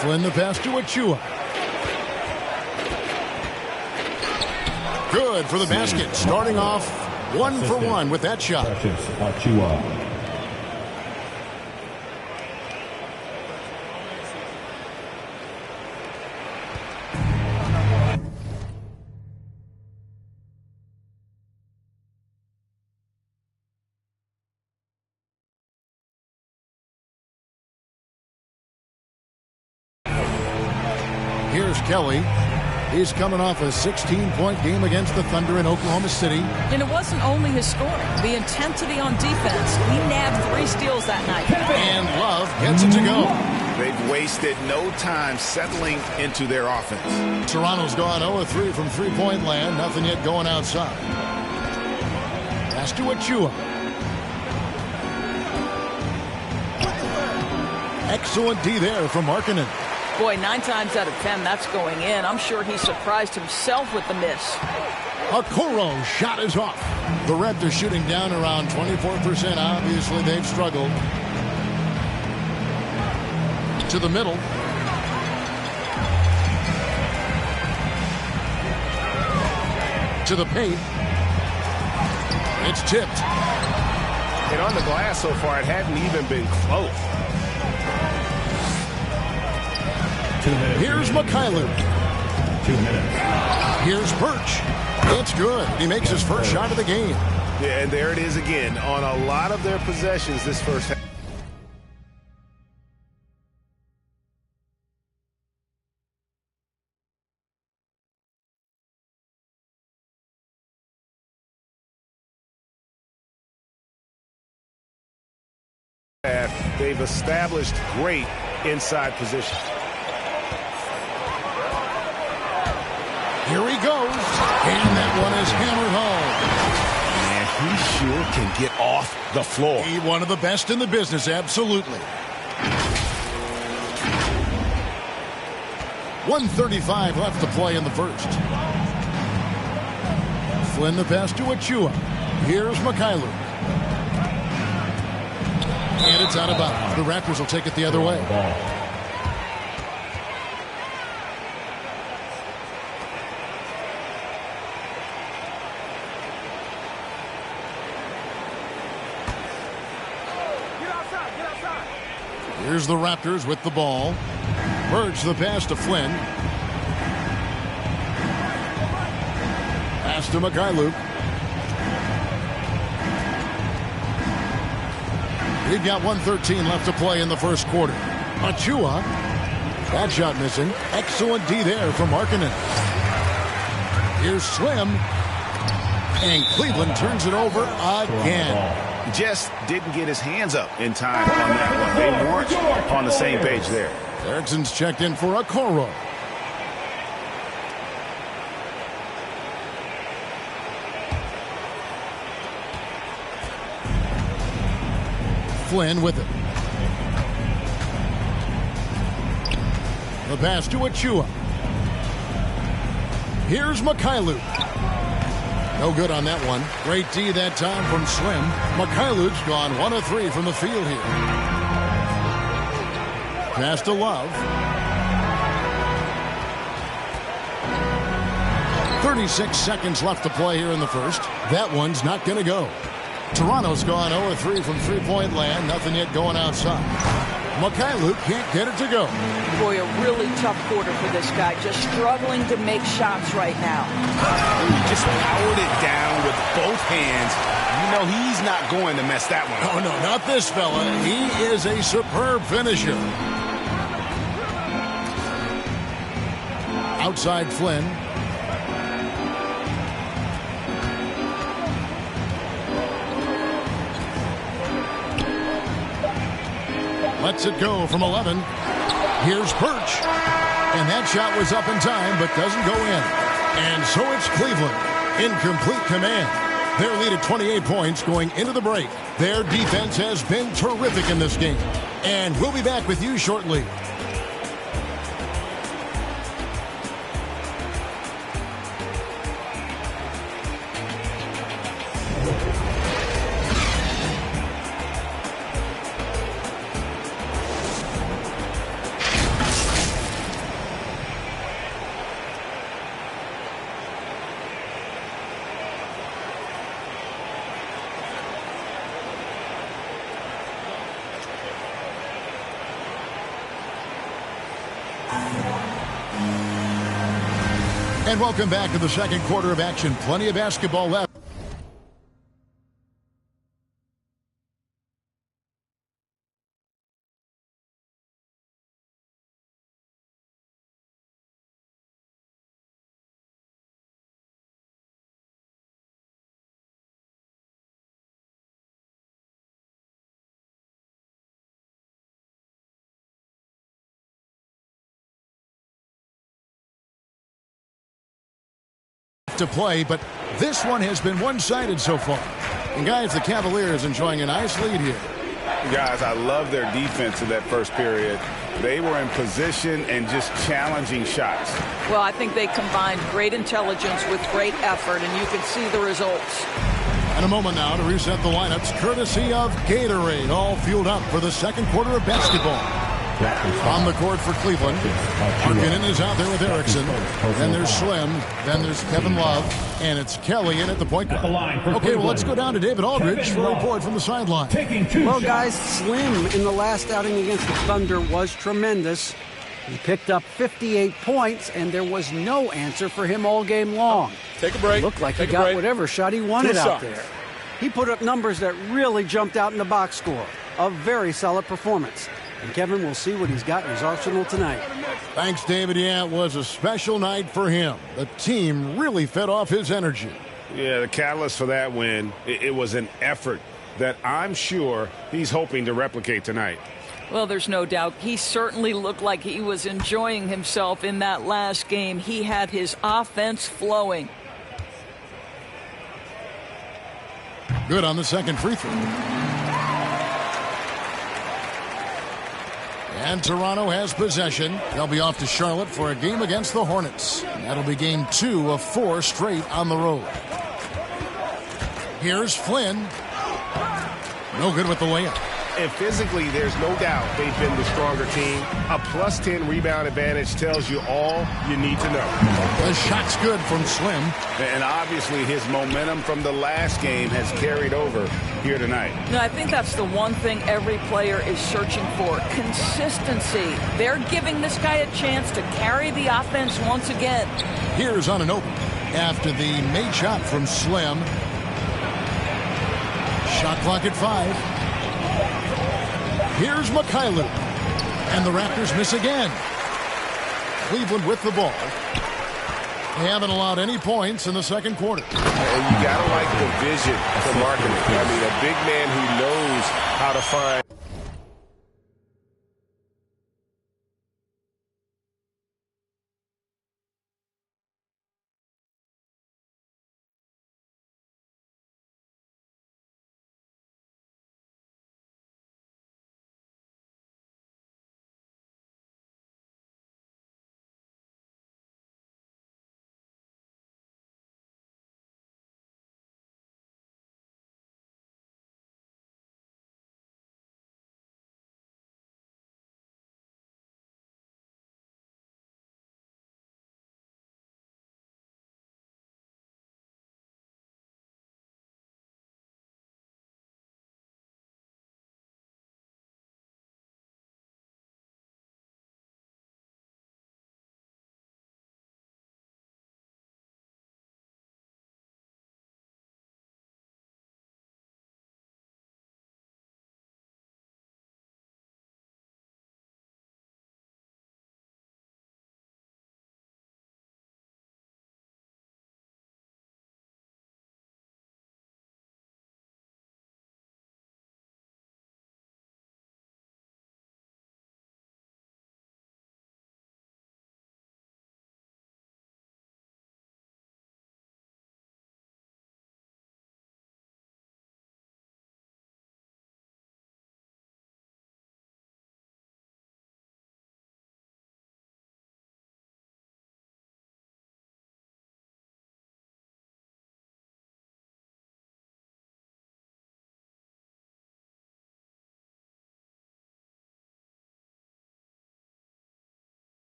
[SPEAKER 9] Flynn the pass to Achua. Good for the basket. Starting off 1 for 1 with that shot.
[SPEAKER 4] Achua.
[SPEAKER 9] Kelly. He's coming off a 16-point game against the Thunder in Oklahoma City.
[SPEAKER 12] And it wasn't only his scoring. The intensity on defense. He nabbed 3 steals that night.
[SPEAKER 9] And Love gets it to go.
[SPEAKER 11] They've wasted no time settling into their offense.
[SPEAKER 9] Toronto's gone 0-3 from three-point land. Nothing yet going outside. Pass to Achua. Excellent D there from Markkanen.
[SPEAKER 12] Boy, 9 times out of 10, that's going in. I'm sure he surprised himself with the miss.
[SPEAKER 9] Okoro shot is off. The Raptors shooting down around 24%. Obviously, they've struggled. To the middle. To the paint. It's tipped.
[SPEAKER 1] And on the glass so far, it hadn't even been close.
[SPEAKER 4] 2 minutes.
[SPEAKER 9] Here's Mikhailuk.
[SPEAKER 4] 2 minutes.
[SPEAKER 9] Here's Birch. It's good. He makes his first shot of the game.
[SPEAKER 1] Yeah, and there it is again. On a lot of their possessions this first half. They've established great inside position.
[SPEAKER 9] Here he goes. And that one is hammered home.
[SPEAKER 1] And he sure can get off the floor.
[SPEAKER 9] He one of the best in the business, absolutely. 1:35 left to play in the first. Flynn the pass to Achua. Here's Mikhailuk. And it's out of bounds. The Raptors will take it the other way. Here's the Raptors with the ball. Birch the pass to Flynn. Pass to Mikhailuk. We've got 1:13 left to play in the first quarter. Achua. That shot missing. Excellent D there from Markkanen. Here's Slim. And Cleveland turns it over again.
[SPEAKER 11] Just didn't get his hands up in time on that one. They weren't on the same page there.
[SPEAKER 9] Erickson's checked in for Okoro. Flynn with it. The pass to Achua. Here's Mikhailuk. No good on that one. Great D that time from Slim. Mikhailuk's gone 1 of 3 from the field here. Pass to Love. 36 seconds left to play here in the first. That one's not going to go. Toronto's gone 0 of 3 from three-point land. Nothing yet going outside. Mikhailuk can't get it to go.
[SPEAKER 12] Boy, a really tough quarter for this guy. Just struggling to make shots right now.
[SPEAKER 11] He just powered it down with both hands. You know he's not going to mess that one up.
[SPEAKER 9] Oh, no, not this fella. He is a superb finisher. Outside Flynn. Lets it go from 11. Here's Birch. And that shot was up in time, but doesn't go in. And so it's Cleveland in complete command. Their lead at 28 points going into the break. Their defense has been terrific in this game. And we'll be back with you shortly. And welcome back to the second quarter of action. Plenty of basketball left. to play, but this one has been one-sided so far. And guys, the Cavaliers enjoying a nice lead here.
[SPEAKER 11] Guys, I love their defense in that first period. They were in position and just challenging shots.
[SPEAKER 12] Well, I think they combined great intelligence with great effort, and you can see the results.
[SPEAKER 9] And a moment now to reset the lineups, courtesy of Gatorade, all fueled up for the second quarter of basketball. On the court for Cleveland, Harkinen is out there with Erickson. Then there's Slim. Then there's Kevin Love. And it's Kelly in at the point guard. Okay, well, let's go down to David Aldridge for a report from the sideline.
[SPEAKER 10] Well, guys, Slim in the last outing against the Thunder was tremendous. He picked up 58 points, and there was no answer for him all game long.
[SPEAKER 13] Take a break.
[SPEAKER 10] Looked like he got whatever shot he wanted out there. He put up numbers that really jumped out in the box score. A very solid performance. And Kevin will see what he's got in his arsenal tonight.
[SPEAKER 9] Thanks, David. Yeah, it was a special night for him. The team really fed off his energy.
[SPEAKER 1] Yeah, the catalyst for that win, it was an effort that I'm sure he's hoping to replicate tonight.
[SPEAKER 12] Well, there's no doubt. He certainly looked like he was enjoying himself in that last game. He had his offense flowing.
[SPEAKER 9] Good on the second free throw. And Toronto has possession. They'll be off to Charlotte for a game against the Hornets. And that'll be game 2 of 4 straight on the road. Here's Flynn. No good with the layup.
[SPEAKER 1] And physically, there's no doubt they've been the stronger team. A +10 rebound advantage tells you all you need to know.
[SPEAKER 9] The shot's good from Slim.
[SPEAKER 11] And obviously his momentum from the last game has carried over here tonight.
[SPEAKER 12] No, I think that's the one thing every player is searching for. Consistency. They're giving this guy a chance to carry the offense once again.
[SPEAKER 9] Here's Anunoby after the made shot from Slim. Shot clock at 5. Here's Mikhailuk. And the Raptors miss again. Cleveland with the ball. They haven't allowed any points in the second quarter.
[SPEAKER 1] And you got to like the vision for Markkanen. I mean, a big man who knows how to find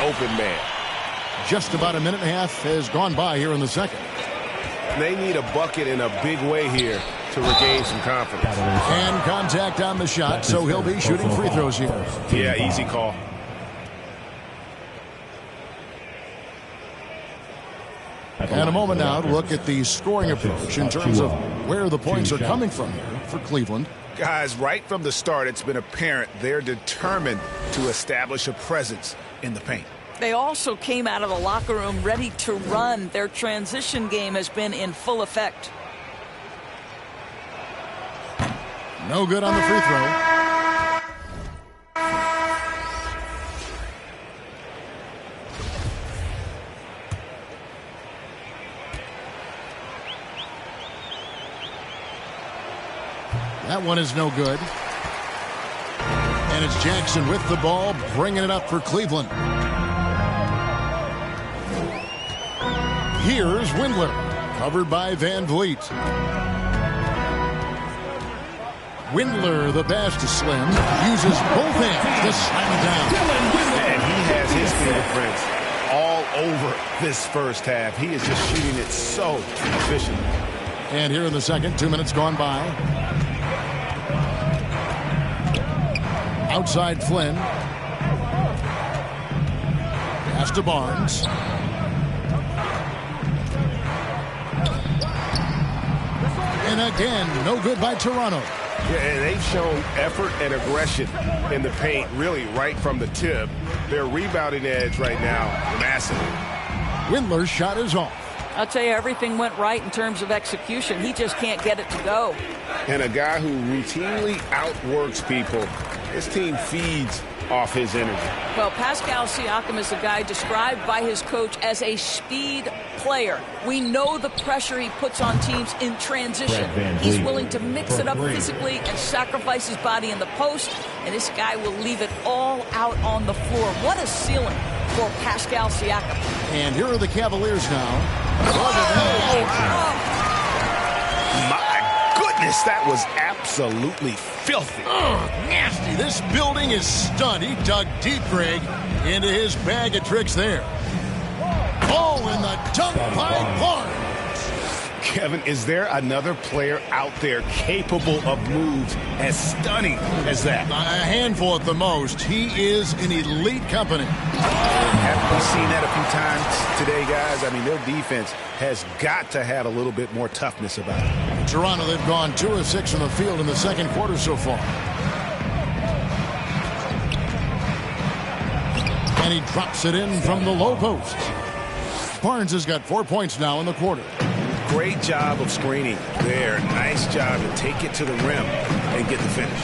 [SPEAKER 1] open man.
[SPEAKER 9] Just about a minute and a half has gone by here in the second.
[SPEAKER 1] They need a bucket in a big way here to regain some confidence.
[SPEAKER 9] And contact on the shot, so he'll be shooting free throws here.
[SPEAKER 1] Yeah, easy call.
[SPEAKER 9] And a moment now to look at the scoring approach in terms of where the points are coming from here for Cleveland.
[SPEAKER 11] Guys, right from the start, it's been apparent they're determined to establish a presence in the paint.
[SPEAKER 12] They also came out of the locker room ready to run. Their transition game has been in full effect.
[SPEAKER 9] No good on the free throw. That one is no good. And it's Jackson with the ball, bringing it up for Cleveland. Here's Windler, covered by Van Vliet. Windler, the pass to Slim, uses both hands to slam it down.
[SPEAKER 1] And he has his fingerprints all over this first half. He is just shooting it so efficiently.
[SPEAKER 9] And here in the second, 2 minutes gone by. Outside Flynn. Pass to Barnes. And again, no good by Toronto.
[SPEAKER 1] Yeah, and they've shown effort and aggression in the paint, really right from the tip. Their rebounding edge right now, massive.
[SPEAKER 9] Windler's shot is off.
[SPEAKER 12] I'll tell you, everything went right in terms of execution. He just can't get it to go.
[SPEAKER 1] And a guy who routinely outworks people. His team feeds off his energy.
[SPEAKER 12] Well, Pascal Siakam is a guy described by his coach as a speed player. We know the pressure he puts on teams in transition. He's willing to mix it up physically and sacrifice his body in the post, and this guy will leave it all out on the floor. What a ceiling for Pascal Siakam.
[SPEAKER 9] And here are the Cavaliers now.
[SPEAKER 1] My goodness, that was absolutely filthy.
[SPEAKER 9] Nasty. This building is stunned. He dug deep, Greg, into his bag of tricks there. Oh, and the dunk by Barnes.
[SPEAKER 1] Kevin, is there another player out there capable of moves as stunning as that?
[SPEAKER 9] A handful at the most. He is in elite company.
[SPEAKER 1] Haven't we seen that a few times today, guys? I mean, their defense has got to have a little bit more toughness about it.
[SPEAKER 9] Toronto, they've gone 2 of 6 from the field in the second quarter so far. And he drops it in from the low post. Barnes has got 4 points now in the quarter.
[SPEAKER 1] Great job of screening there. Nice job to take it to the rim and get the finish.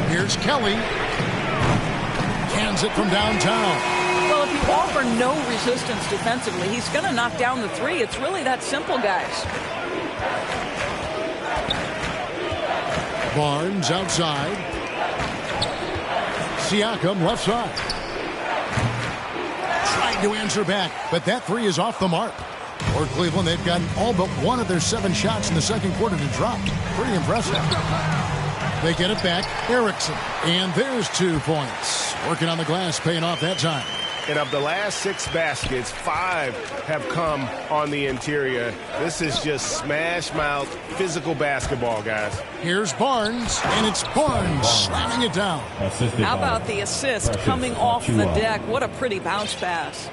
[SPEAKER 9] Here's Kelly. Cans it from downtown.
[SPEAKER 12] Well, if you offer no resistance defensively, he's going to knock down the three. It's really that simple, guys.
[SPEAKER 9] Barnes outside. Siakam left side. Trying to answer back, but that three is off the mark. For Cleveland, they've gotten all but one of their 7 shots in the second quarter to drop. Pretty impressive. They get it back. Erickson. And there's 2 points. Working on the glass, paying off that time.
[SPEAKER 1] And of the last 6 baskets, 5 have come on the interior. This is just smash-mouth physical basketball, guys.
[SPEAKER 9] Here's Barnes, and it's Barnes slamming it down.
[SPEAKER 12] How about the assist coming off the deck? What a pretty bounce pass.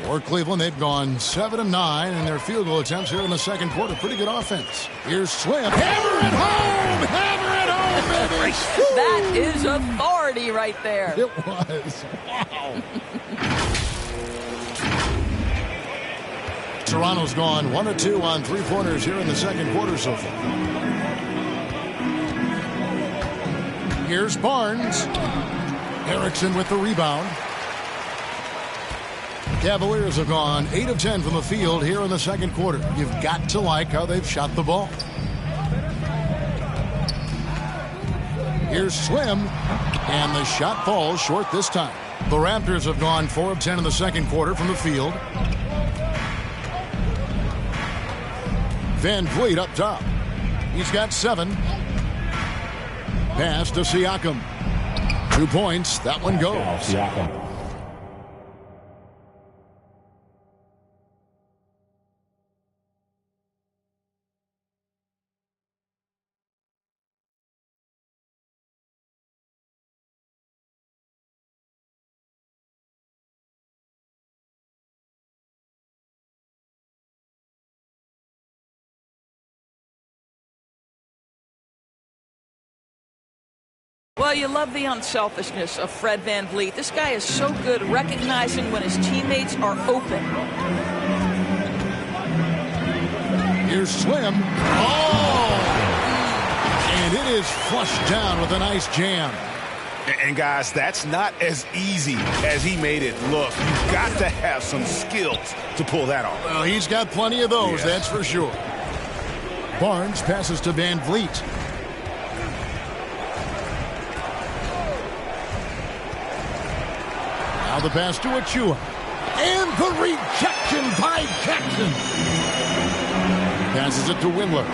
[SPEAKER 9] For Cleveland, they've gone 7 of 9 in their field goal attempts here in the second quarter. Pretty good offense. Here's Slim. Hammer it home! Hammer it home, baby!
[SPEAKER 12] That is authority right there.
[SPEAKER 9] It was. Wow. Toronto's gone 1 of 2 on 3-pointers here in the second quarter so far. Here's Barnes. Erickson with the rebound. Cavaliers have gone 8 of 10 from the field here in the second quarter. You've got to like how they've shot the ball. Here's Slim, and the shot falls short this time. The Raptors have gone 4 of 10 in the second quarter from the field. Van Vliet up top. He's got 7. Pass to Siakam. 2 points. That one goes.
[SPEAKER 12] Well, you love the unselfishness of Fred VanVleet. This guy is so good recognizing when his teammates are open.
[SPEAKER 9] Here's Slim. Oh! And it is flushed down with a nice jam.
[SPEAKER 11] And guys, that's not as easy as he made it look. You've got to have some skills to pull that off.
[SPEAKER 9] Well, he's got plenty of those, that's for sure. Barnes passes to VanVleet. Now the pass to Achua. And the rejection by Jackson. Passes it to Windler.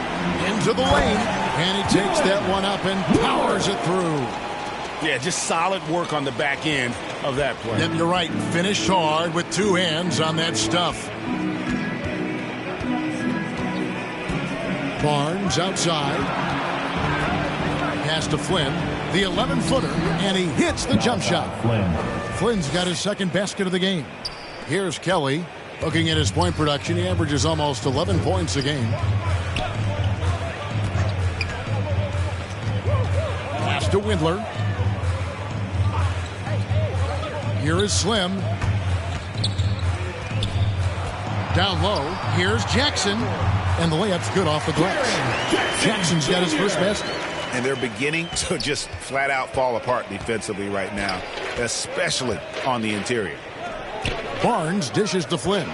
[SPEAKER 9] Into the lane. And he takes that one up and powers it through.
[SPEAKER 11] Yeah, just solid work on the back end of that play.
[SPEAKER 9] And you're right. Finished hard with two hands on that stuff. Barnes outside. Pass to Flynn. The 11-footer. And he hits the jump shot. Flynn's got his second basket of the game. Here's Kelly. Looking at his point production, he averages almost 11 points a game. Pass to Windler. Here is Slim. Down low. Here's Jackson. And the layup's good off the glass. Jackson's got his first basket.
[SPEAKER 11] And they're beginning to just flat out fall apart defensively right now, especially on the interior.
[SPEAKER 9] Barnes dishes to Flynn.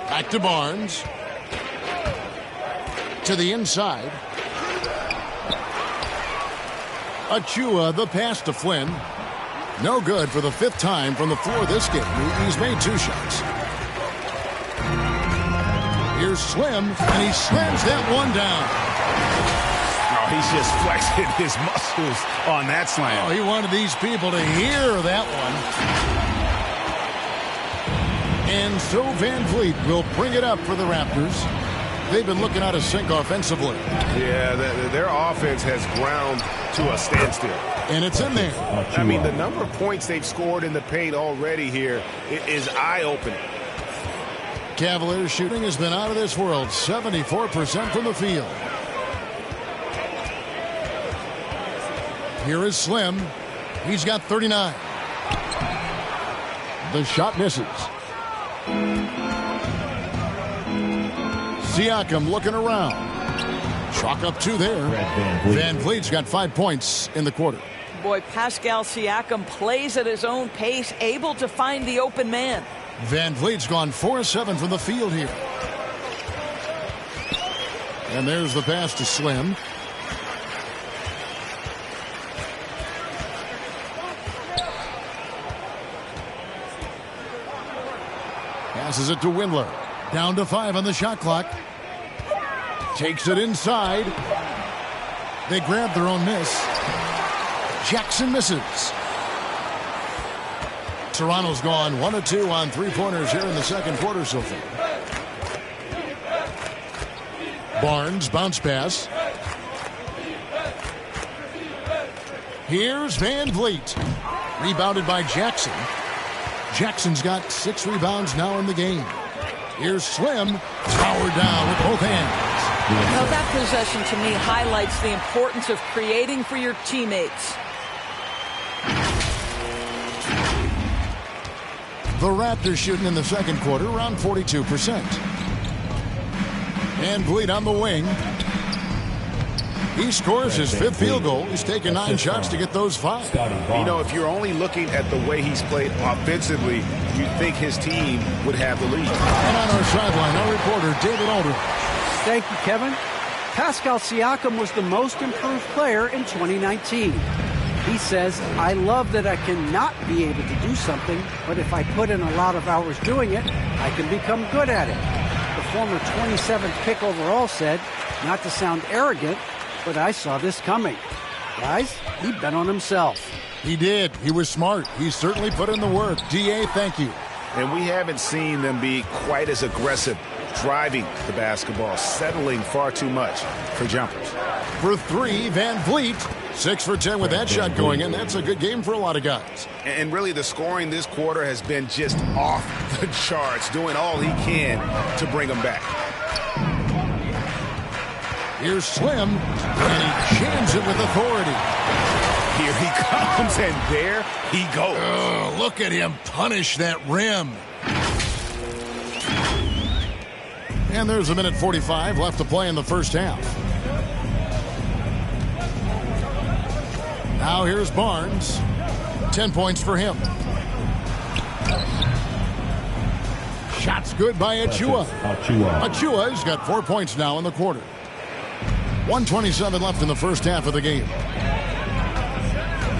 [SPEAKER 9] Back to Barnes. To the inside. Achua, the pass to Flynn. No good for the fifth time from the floor this game. He's made two shots. Here's Slim, and he slams that one down.
[SPEAKER 11] Oh, he's just flexing his muscles on that slam.
[SPEAKER 9] Oh, he wanted these people to hear that one. And so VanVleet will bring it up for the Raptors. They've been looking out of sync offensively.
[SPEAKER 1] Yeah, their offense has ground to a standstill.
[SPEAKER 9] And it's in there.
[SPEAKER 1] I mean, the number of points they've scored in the paint already here is eye-opening.
[SPEAKER 9] Cavaliers shooting has been out of this world. 74% from the field. Here is Slim. He's got 39. The shot misses. Siakam looking around. Chalk up two there. VanVleet's got 5 points in the quarter.
[SPEAKER 12] Boy, Pascal Siakam plays at his own pace, able to find the open man.
[SPEAKER 9] VanVleet's gone 4-7 from the field here. And there's the pass to Slim. Passes it to Windler. Down to 5 on the shot clock. Takes it inside. They grab their own miss. Jackson misses. Toronto's gone 1 of 2 on three-pointers here in the second quarter so far. Barnes, bounce pass. Here's VanVleet. Rebounded by Jackson. Jackson's got 6 rebounds now in the game. Here's Slim. Powered down with both hands.
[SPEAKER 12] Now that possession to me highlights the importance of creating for your teammates.
[SPEAKER 9] The Raptors shooting in the second quarter around 42%. VanVleet on the wing. He scores his 5th field goal. He's taken 9 shots to get those 5.
[SPEAKER 1] You know, if you're only looking at the way he's played offensively, you'd think his team would have the lead.
[SPEAKER 9] And on our sideline, our reporter, David Aldridge.
[SPEAKER 10] Thank you, Kevin. Pascal Siakam was the most improved player in 2019. He says, I love that I cannot be able to do something, but if I put in a lot of hours doing it, I can become good at it. The former 27th pick overall said, not to sound arrogant, but I saw this coming. Guys, he bet on himself.
[SPEAKER 9] He did. He was smart. He certainly put in the work. DA, thank you.
[SPEAKER 1] And we haven't seen them be quite as aggressive driving the basketball, settling far too much for jumpers.
[SPEAKER 9] For 3, VanVleet. 6 for 10 with that shot going in. That's a good game for a lot of guys.
[SPEAKER 1] And really, the scoring this quarter has been just off the charts, doing all he can to bring them back.
[SPEAKER 9] Here's Slim, and he jams it with authority.
[SPEAKER 11] Here he comes, and there he goes.
[SPEAKER 9] Oh, look at him punish that rim. And there's a minute 45 left to play in the first half. Now here's Barnes. 10 points for him. Shots good by Achua. Achua's got 4 points now in the quarter. 1:27 left in the first half of the game.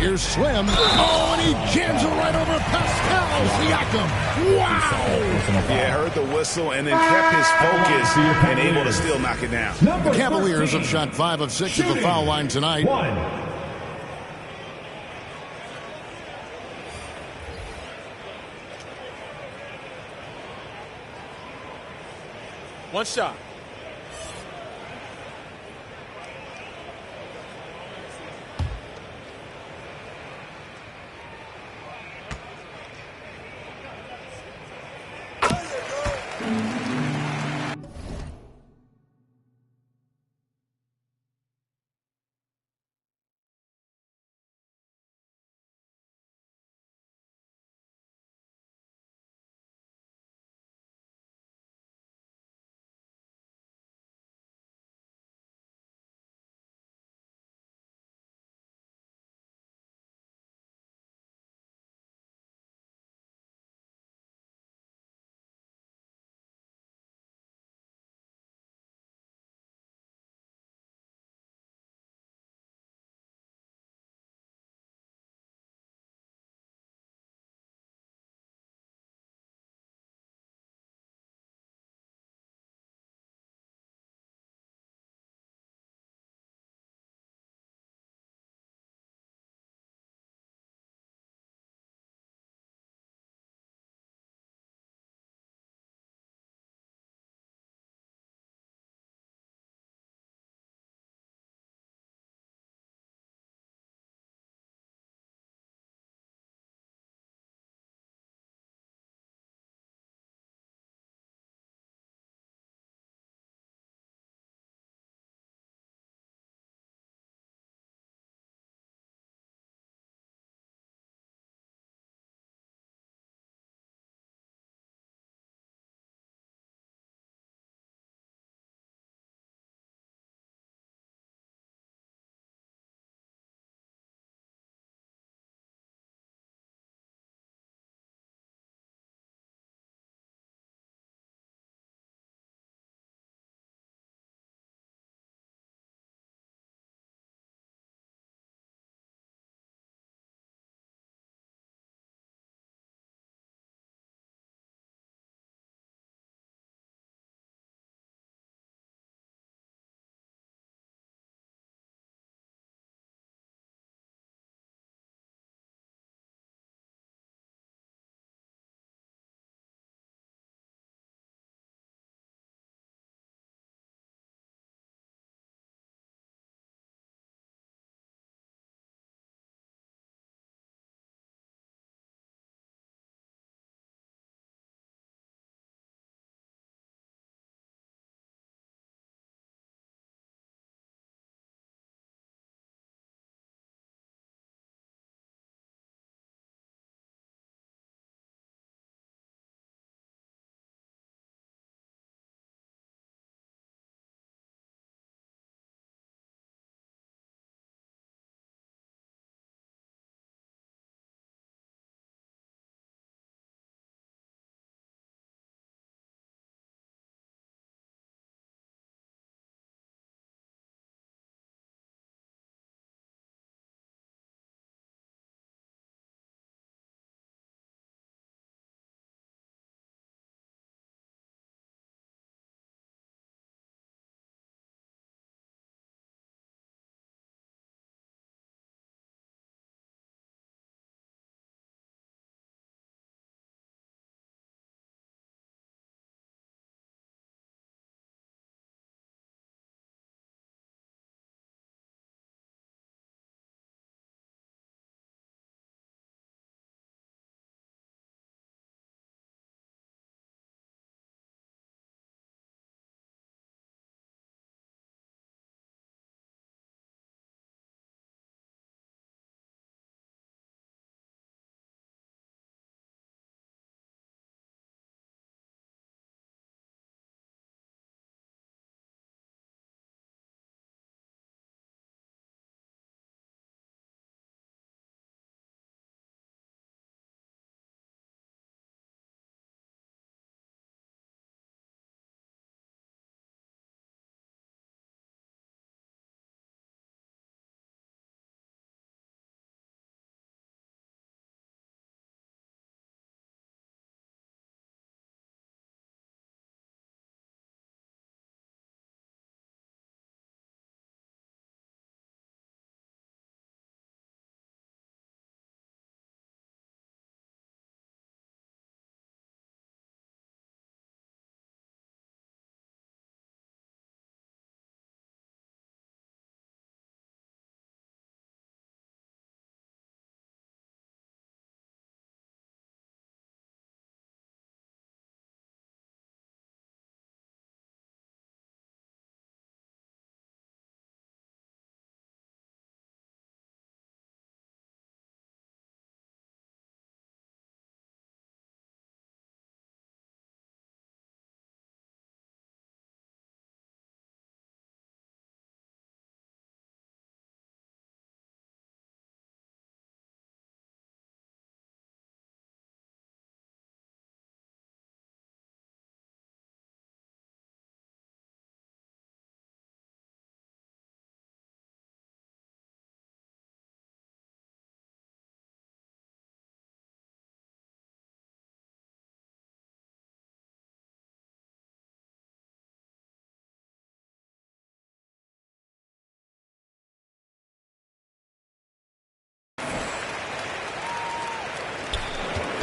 [SPEAKER 9] Here's Slim. Oh, and he jams it right over Pascal Siakam. Wow!
[SPEAKER 11] Yeah, heard the whistle and then kept his focus and able to still knock it down.
[SPEAKER 9] The Cavaliers have shot 5 of 6 at the foul line tonight.
[SPEAKER 13] One shot.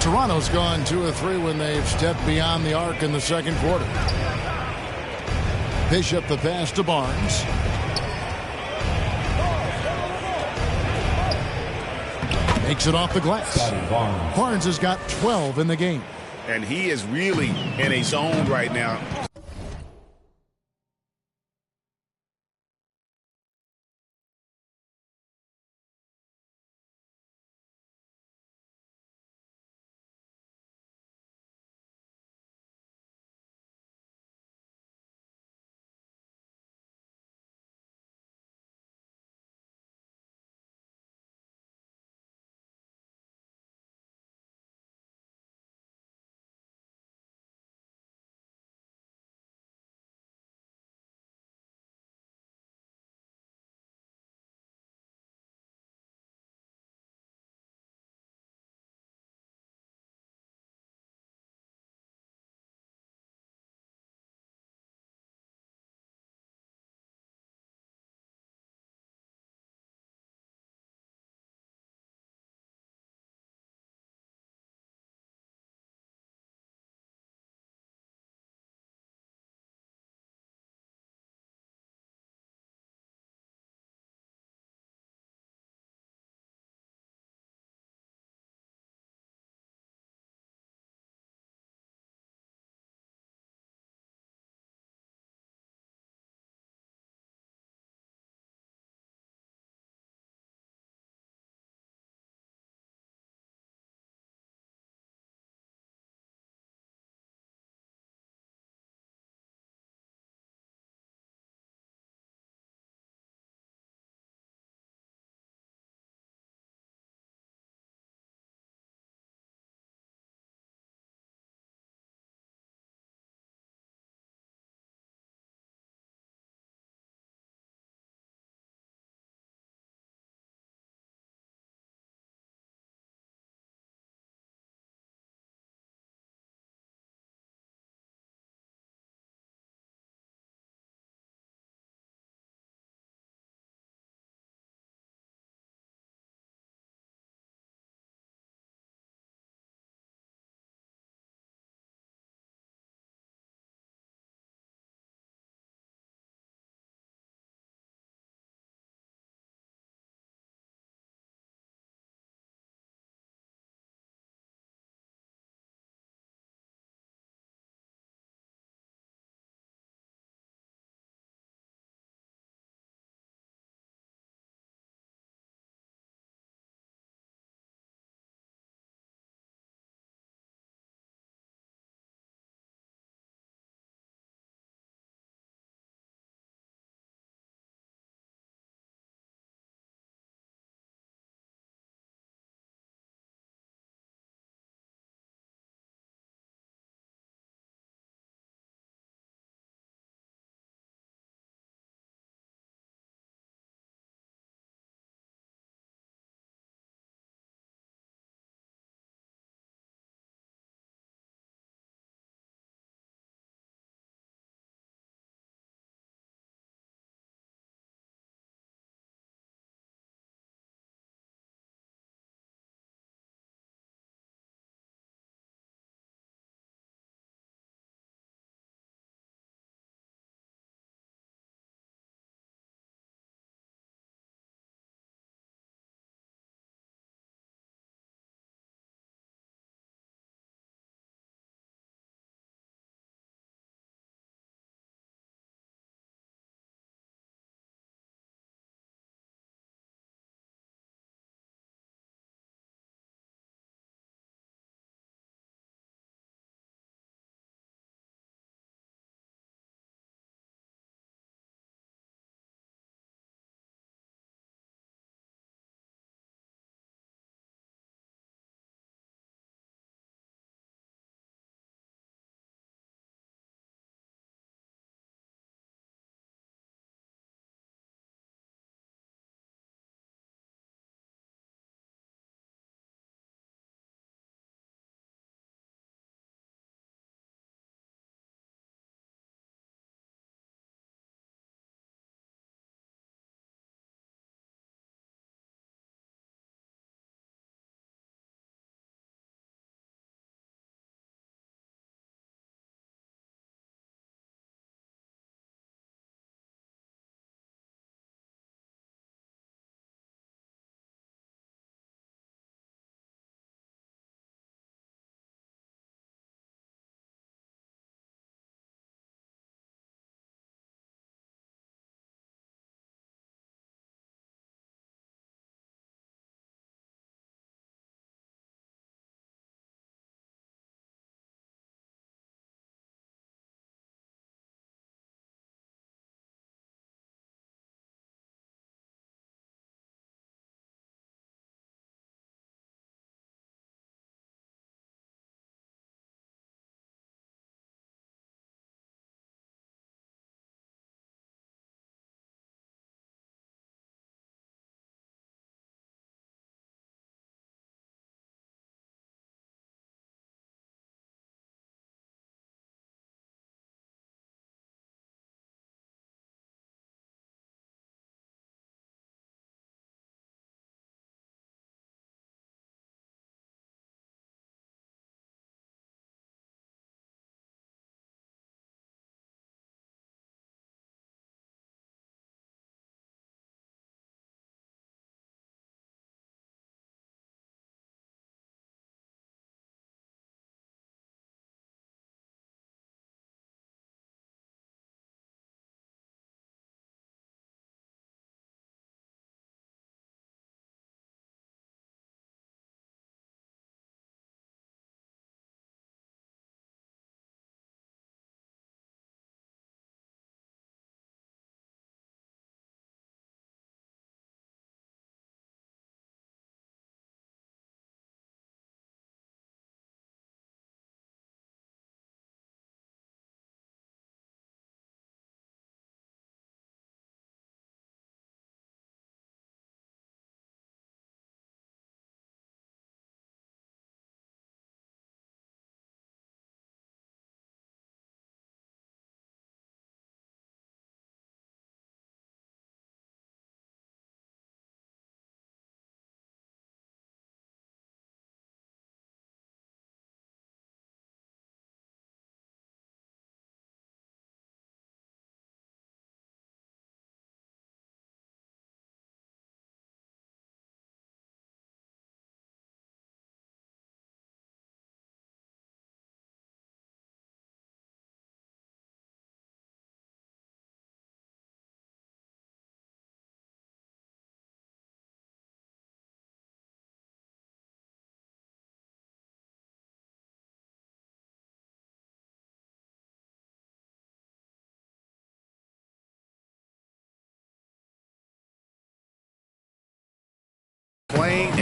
[SPEAKER 9] Toronto's gone 2 of 3 when they've stepped beyond the arc in the second quarter. Bishop the pass to Barnes. Makes it off the glass. Barnes has got 12 in the game.
[SPEAKER 11] And he is really in a zone right now.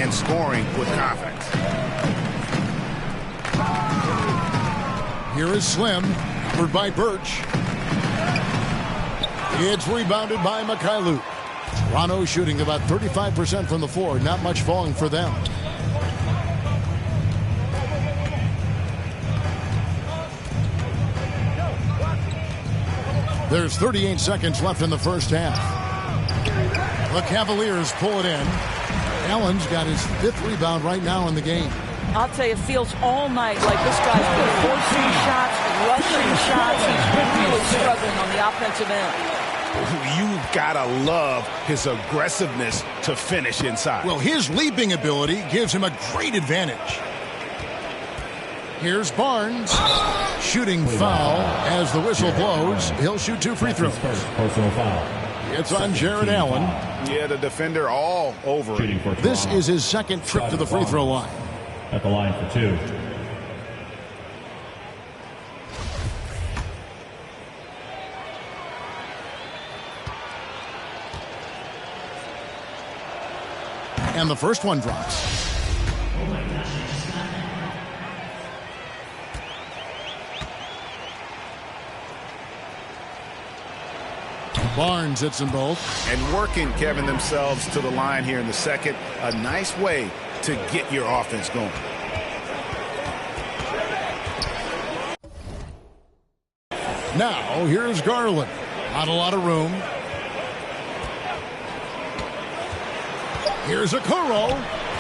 [SPEAKER 11] and scoring with confidence.
[SPEAKER 9] Here is Slim, covered by Birch. It's rebounded by Mikhailu. Toronto shooting about 35% from the floor. Not much falling for them. There's 38 seconds left in the first half. The Cavaliers pull it in. Allen's got his 5th rebound right now in the game.
[SPEAKER 12] I'll tell you, it feels all night like this guy's been forcing shots, rushing shots. He's really struggling on the offensive end.
[SPEAKER 11] You've got to love his aggressiveness to finish inside.
[SPEAKER 9] Well, his leaping ability gives him a great advantage. Here's Barnes. Shooting foul as the whistle blows. He'll shoot 2 free throws.
[SPEAKER 4] Personal foul.
[SPEAKER 9] It's on Jared Allen.
[SPEAKER 11] Yeah, the defender all over it.
[SPEAKER 9] This is his 2nd trip to the free throw line.
[SPEAKER 4] At the line for 2.
[SPEAKER 9] And the first one drops. Barnes hits them both.
[SPEAKER 11] And working, Kevin, themselves to the line here in the second. A nice way to get your offense going.
[SPEAKER 9] Now, here's Garland. Not a lot of room. Here's Okoro,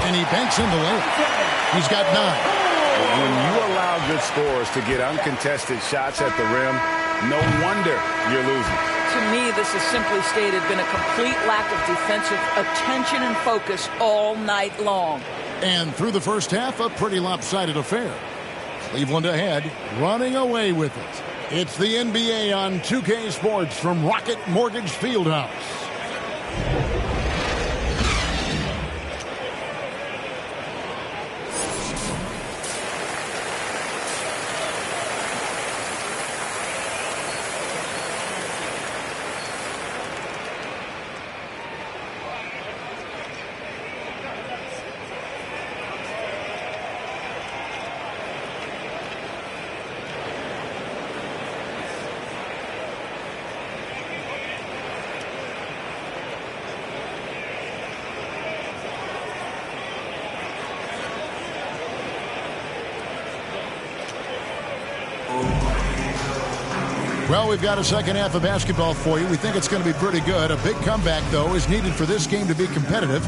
[SPEAKER 9] and he banks in the layup. He's got 9.
[SPEAKER 11] When you allow good scorers to get uncontested shots at the rim, no wonder you're losing.
[SPEAKER 12] To me, this has simply stated been a complete lack of defensive attention and focus all night long.
[SPEAKER 9] And through the first half, a pretty lopsided affair. Cleveland ahead, running away with it. It's the NBA on 2K Sports from Rocket Mortgage Fieldhouse. Well, we've got a second half of basketball for you. We think it's going to be pretty good. A big comeback, though, is needed for this game to be competitive.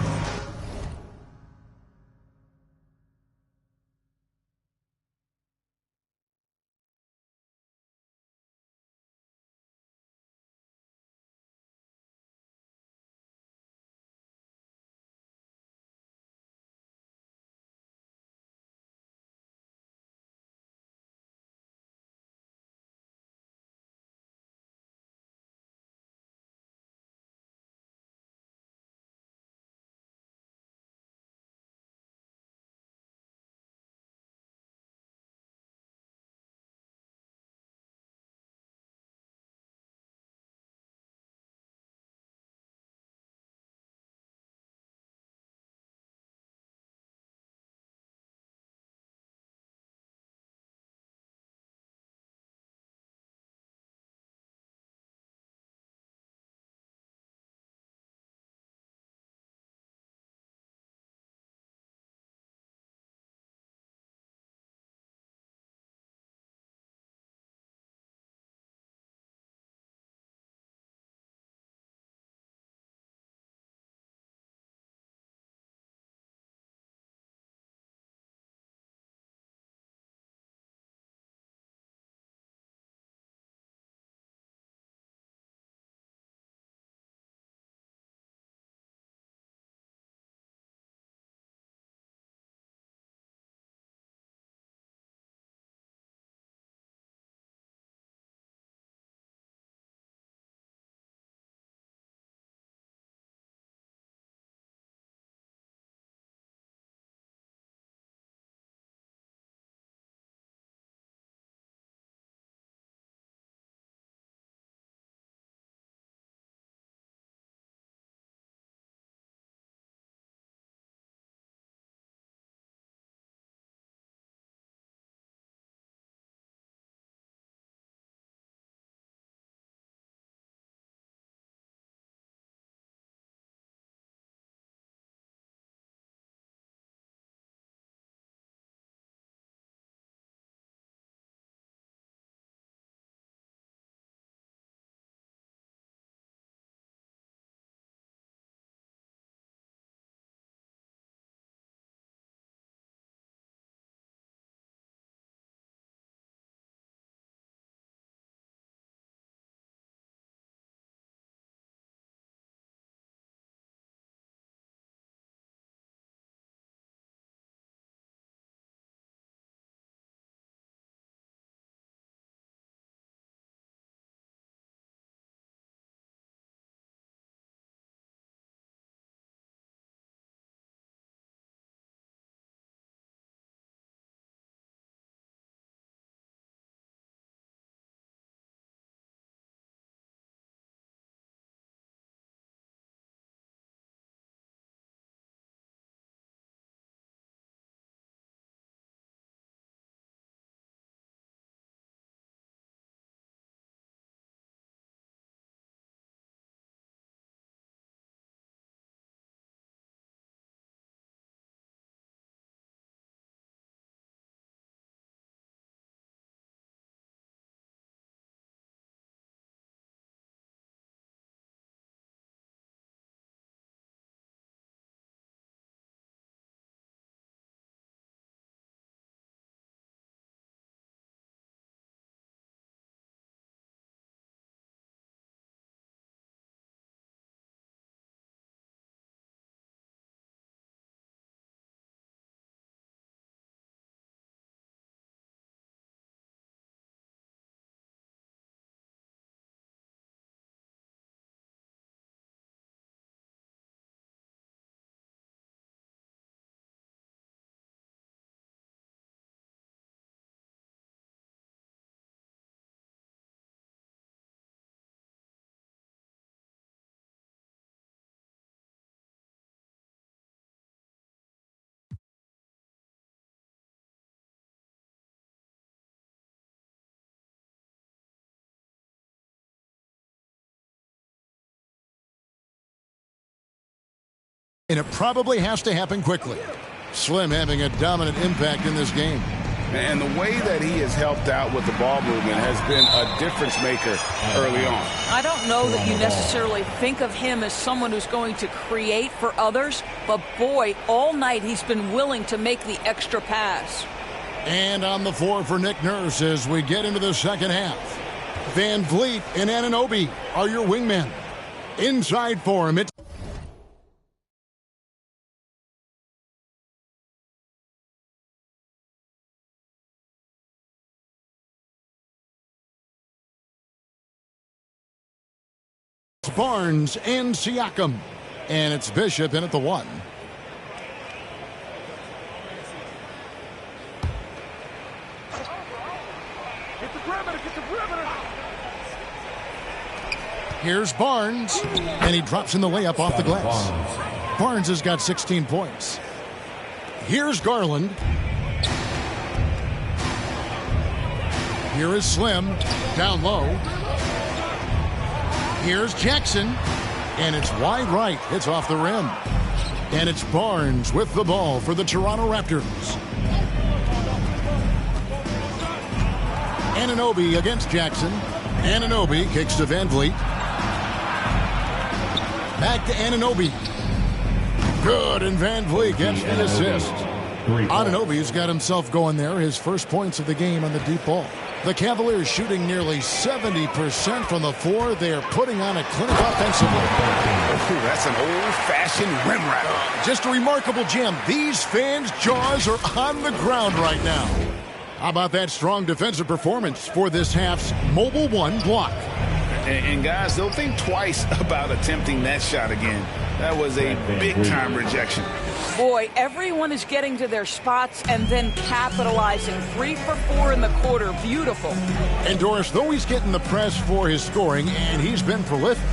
[SPEAKER 9] and it probably has to happen quickly. Slim having a dominant impact in this game.
[SPEAKER 11] And the way that he has helped out with the ball movement has been a difference maker early on.
[SPEAKER 12] I don't know that you necessarily think of him as someone who's going to create for others, but boy, all night he's been willing to make the extra pass.
[SPEAKER 9] And on the floor for Nick Nurse as we get into the second half. Van Vliet and Anunoby are your wingmen. Inside for him, it's Barnes and Siakam. And it's Bishop in at the 1. Here's Barnes, and he drops in the layup off the glass. Barnes has got 16 points. Here's Garland. Here is Slim, down low. Here's Jackson, and it's wide right. It's off the rim. And it's Barnes with the ball for the Toronto Raptors. Anunoby against Jackson. Anunoby kicks to Van Vliet. Back to Anunoby. Good, and Van Vliet gets the assist. Anunoby's got himself going there. His first points of the game on the deep ball. The Cavaliers shooting nearly 70% from the floor. They are putting on a clinic offensively.
[SPEAKER 11] Ooh, that's an old-fashioned rim rattler.
[SPEAKER 9] Just a remarkable gem. These fans' jaws are on the ground right now. How about that strong defensive performance for this half's Mobile One block?
[SPEAKER 11] And guys, they'll think twice about attempting that shot again. That was a big-time rejection.
[SPEAKER 12] Boy, everyone is getting to their spots and then capitalizing. 3 for 4 in the quarter. Beautiful.
[SPEAKER 9] And Doris, though he's getting the press for his scoring, and he's been prolific,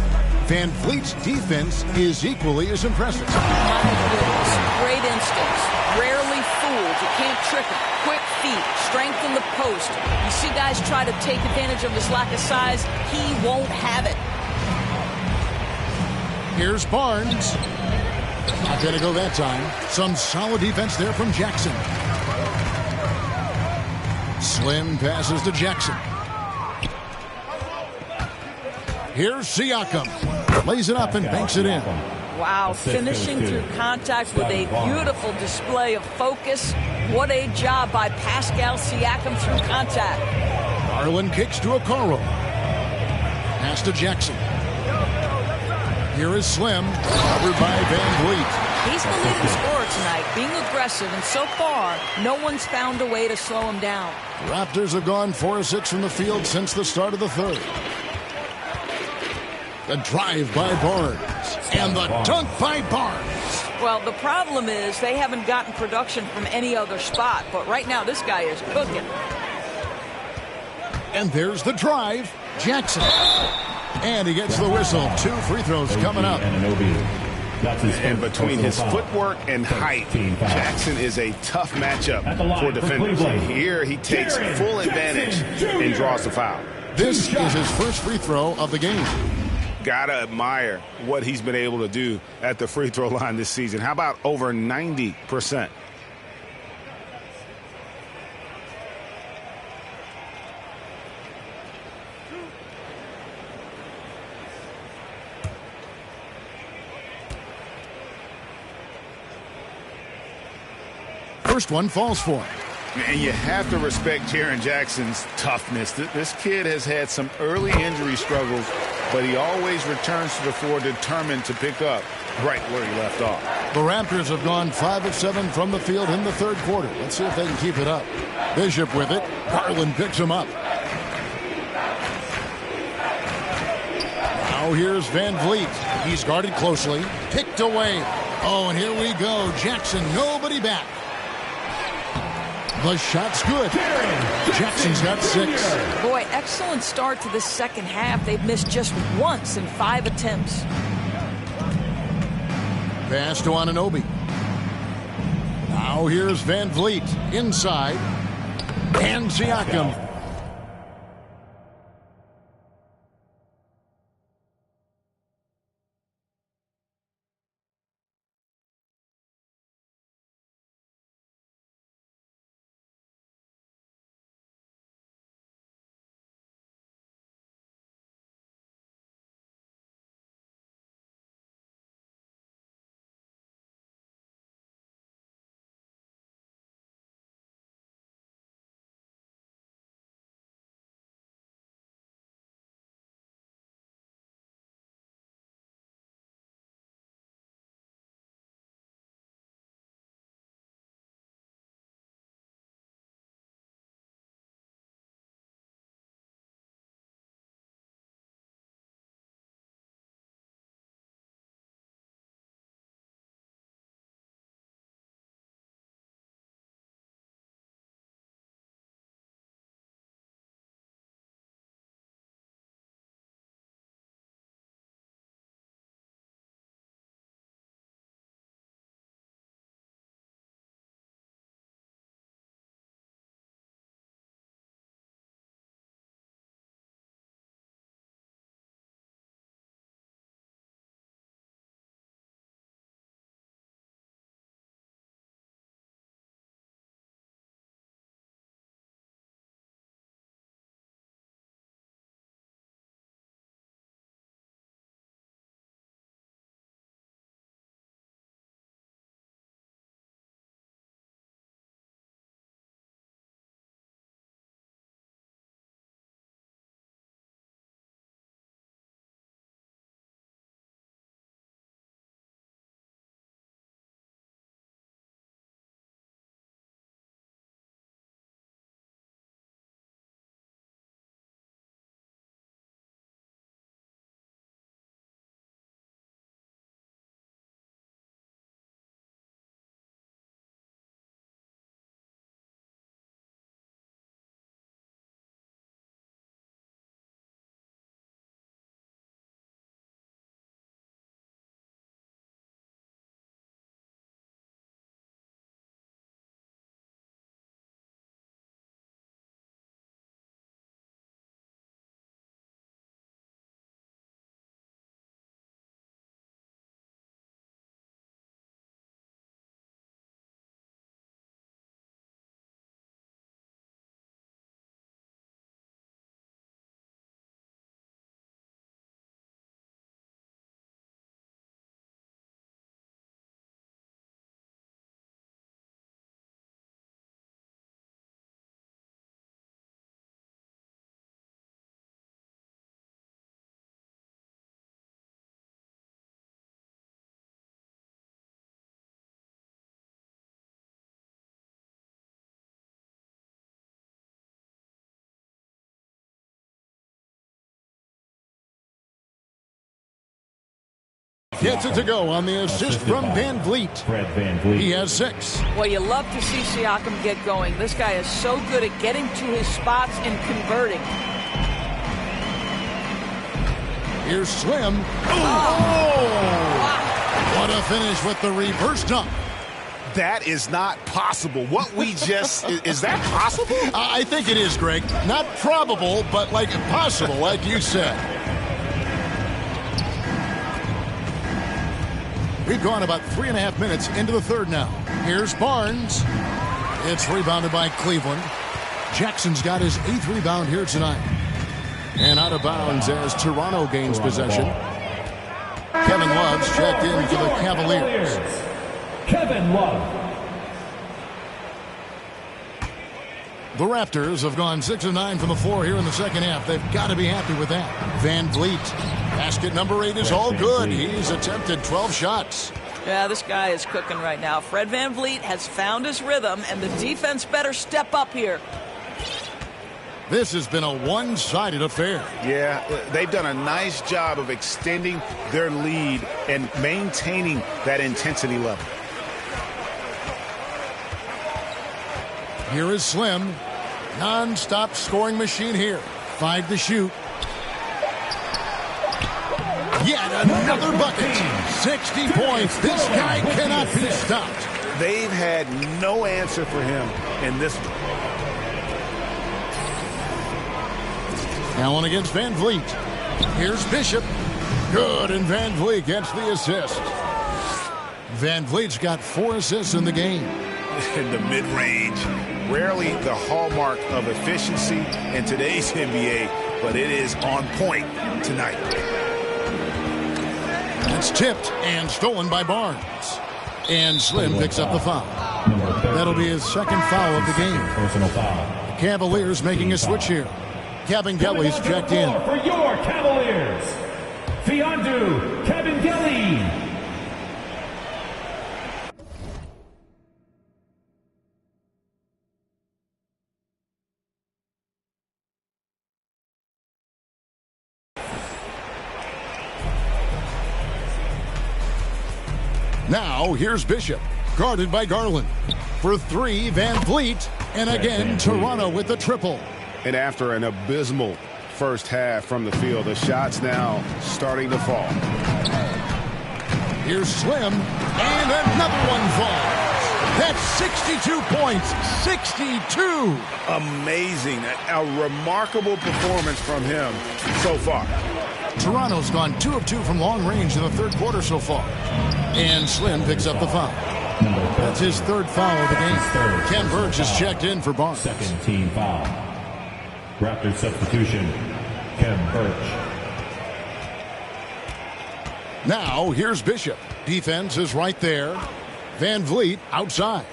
[SPEAKER 9] Van Vliet's defense is equally as impressive.
[SPEAKER 12] My goodness. Great instincts. Rarely fooled. You can't trick him. Quick feet. Strength in the post. You see guys try to take advantage of his lack of size. He won't have it.
[SPEAKER 9] Here's Barnes. Not going to go that time. Some solid defense there from Jackson. Slim passes to Jackson. Here's Siakam. Lays it up and banks it in.
[SPEAKER 12] Wow, finishing through contact with a beautiful display of focus. What a job by Pascal Siakam through contact.
[SPEAKER 9] Garland kicks to Okoro. Pass to Jackson. Here is Slim, covered by Van Vliet.
[SPEAKER 12] He's the leading scorer tonight, being aggressive, and so far, no one's found a way to slow him down.
[SPEAKER 9] Raptors have gone 4 of 6 from the field since the start of the third. The drive by Barnes, and the dunk by Barnes.
[SPEAKER 12] Well, the problem is they haven't gotten production from any other spot, but right now this guy is cooking.
[SPEAKER 9] And there's the drive, Jackson. And he gets the whistle. 2 free throws coming up.
[SPEAKER 11] And between his footwork and height, Jackson is a tough matchup for defenders. Here he takes full advantage and draws the foul.
[SPEAKER 9] This is his first free throw of the game.
[SPEAKER 11] Gotta admire what he's been able to do at the free throw line this season. How about over 90%?
[SPEAKER 9] First one falls for him.
[SPEAKER 11] And you have to respect Jaren Jackson's toughness. This kid has had some early injury struggles, but he always returns to the floor determined to pick up right where he left off.
[SPEAKER 9] The Raptors have gone 5 of 7 from the field in the third quarter. Let's see if they can keep it up. Bishop with it. Garland picks him up. Now here's Van Vliet. He's guarded closely. Picked away. Oh, and here we go. Jackson, nobody back. The shot's good. Jackson's got 6.
[SPEAKER 12] Boy, excellent start to the second half. They've missed just once in 5 attempts.
[SPEAKER 9] Pass to Anunoby. Now here's Van Vliet inside. And Siakam. gets it to go on the assist from Van Vliet. He has 6.
[SPEAKER 12] Well, you love to see Siakam get going. This guy is so good at getting to his spots and converting.
[SPEAKER 9] Here's Slim. What a finish with the reverse dunk.
[SPEAKER 11] That is not possible. What we just... is that possible?
[SPEAKER 9] I think it is, Greg. Not probable, but like possible, like you said. We've gone about 3.5 minutes into the third now. Here's Barnes. It's rebounded by Cleveland. Jackson's got his 8th rebound here tonight. And out of bounds as Toronto gains possession. Kevin Love's checked in for the Cavaliers.
[SPEAKER 4] Kevin Love.
[SPEAKER 9] The Raptors have gone 6 of 9 from the floor here in the second half. They've got to be happy with that. Van Vliet. Basket number 8 is all good. He's attempted 12 shots.
[SPEAKER 12] Yeah, this guy is cooking right now. Fred Van Vliet has found his rhythm, and the defense better step up here.
[SPEAKER 9] This has been a one-sided affair.
[SPEAKER 11] Yeah, they've done a nice job of extending their lead and maintaining that intensity level.
[SPEAKER 9] Here is Slim. Non-stop scoring machine here. 5 to shoot. Yet another bucket. 60 points. This guy cannot be stopped.
[SPEAKER 11] They've had no answer for him in this one.
[SPEAKER 9] Allen against Van Vliet. Here's Bishop. Good, and Van Vliet gets the assist. Van Vliet's got 4 assists in the game.
[SPEAKER 11] In the mid-range, rarely the hallmark of efficiency in today's NBA, but it is on point tonight.
[SPEAKER 9] It's tipped and stolen by Barnes. And Slim picks up the foul. That'll be his second foul of the game. The Cavaliers making a switch here. Kevin Kelly's checked in.
[SPEAKER 4] For your Cavaliers, Fiondu Kabengele.
[SPEAKER 9] Now here's Bishop, guarded by Garland. For 3, Van Vliet, and again Toronto with the triple.
[SPEAKER 11] And after an abysmal first half from the field, the shots now starting to fall.
[SPEAKER 9] Here's Slim, and another one falls. That's 62 points, 62.
[SPEAKER 11] Amazing, a remarkable performance from him so far.
[SPEAKER 9] Toronto's gone 2 of 2 from long range in the third quarter so far. And Slim picks up the foul. That's his 3rd foul of the game. Ken Burge is checked in for Barnes.
[SPEAKER 4] Second team foul. Raptors substitution, Ken Burge.
[SPEAKER 9] Now here's Bishop. Defense is right there. Van Vliet outside.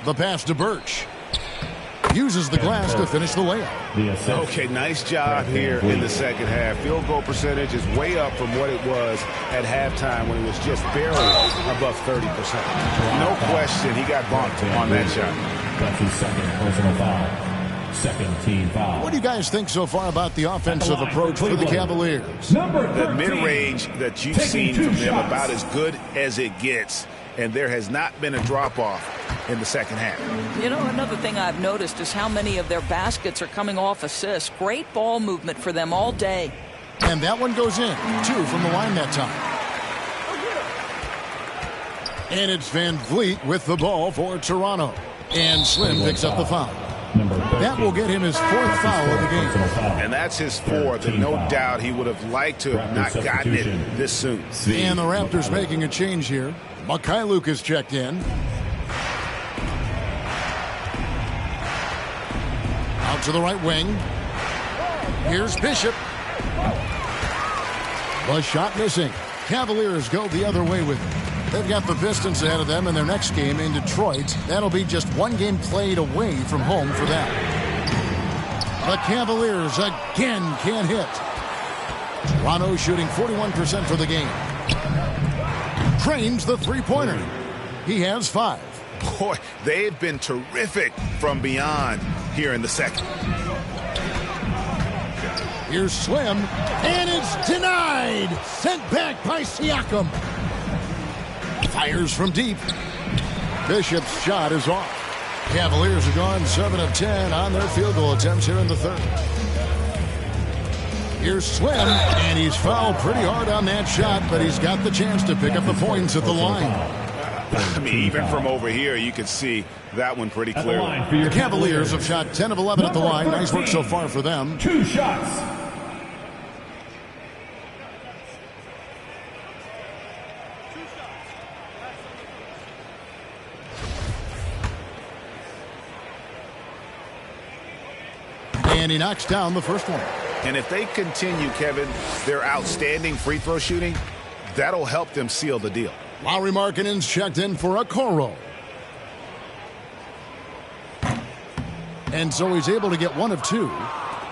[SPEAKER 9] The pass to Birch. Uses the glass to finish the layup.
[SPEAKER 11] Okay, nice job here in the second half. Field goal percentage is way up from what it was at halftime when it was just barely above 30%. No question he got bumped on that shot.
[SPEAKER 4] That's his second personal foul. Second team foul.
[SPEAKER 9] What do you guys think so far about the offensive approach for the Cavaliers?
[SPEAKER 11] The mid-range that you've seen from them about as good as it gets. And there has not been a drop-off in the second half.
[SPEAKER 12] You know, another thing I've noticed is how many of their baskets are coming off assists. Great ball movement for them all day.
[SPEAKER 9] And that one goes in. 2 from the line that time. And it's Van Vliet with the ball for Toronto. And Slim picks up the foul. That will get him his 4th foul of the game.
[SPEAKER 11] And that's his 4th, and no doubt he would have liked to have not gotten it this soon.
[SPEAKER 9] And the Raptors making a change here. Mikhailuk is checked in. Out to the right wing. Here's Bishop. The shot missing. Cavaliers go the other way with it. They've got the Pistons ahead of them in their next game in Detroit. That'll be just 1 game played away from home for them. The Cavaliers again can't hit. Toronto shooting 41% for the game. Crane's the 3-pointer. He has 5.
[SPEAKER 11] Boy, they've been terrific from beyond here in the second.
[SPEAKER 9] Here's Slim, and it's denied. Sent back by Siakam. Fires from deep. Bishop's shot is off. Cavaliers have gone 7 of 10 on their field goal attempts here in the third. Here's Slim, and he's fouled pretty hard on that shot, but he's got the chance to pick up the points at the line.
[SPEAKER 11] I mean, even from over here, you could see that one pretty clearly.
[SPEAKER 9] The Cavaliers have shot 10 of 11 at the line. Nice work so far for them.
[SPEAKER 4] 2 shots.
[SPEAKER 9] And he knocks down the first one.
[SPEAKER 11] And if they continue, Kevin, their outstanding free throw shooting, that'll help them seal the deal.
[SPEAKER 9] Lauri Markkanen's checked in for Okoro. And so he's able to get 1 of 2.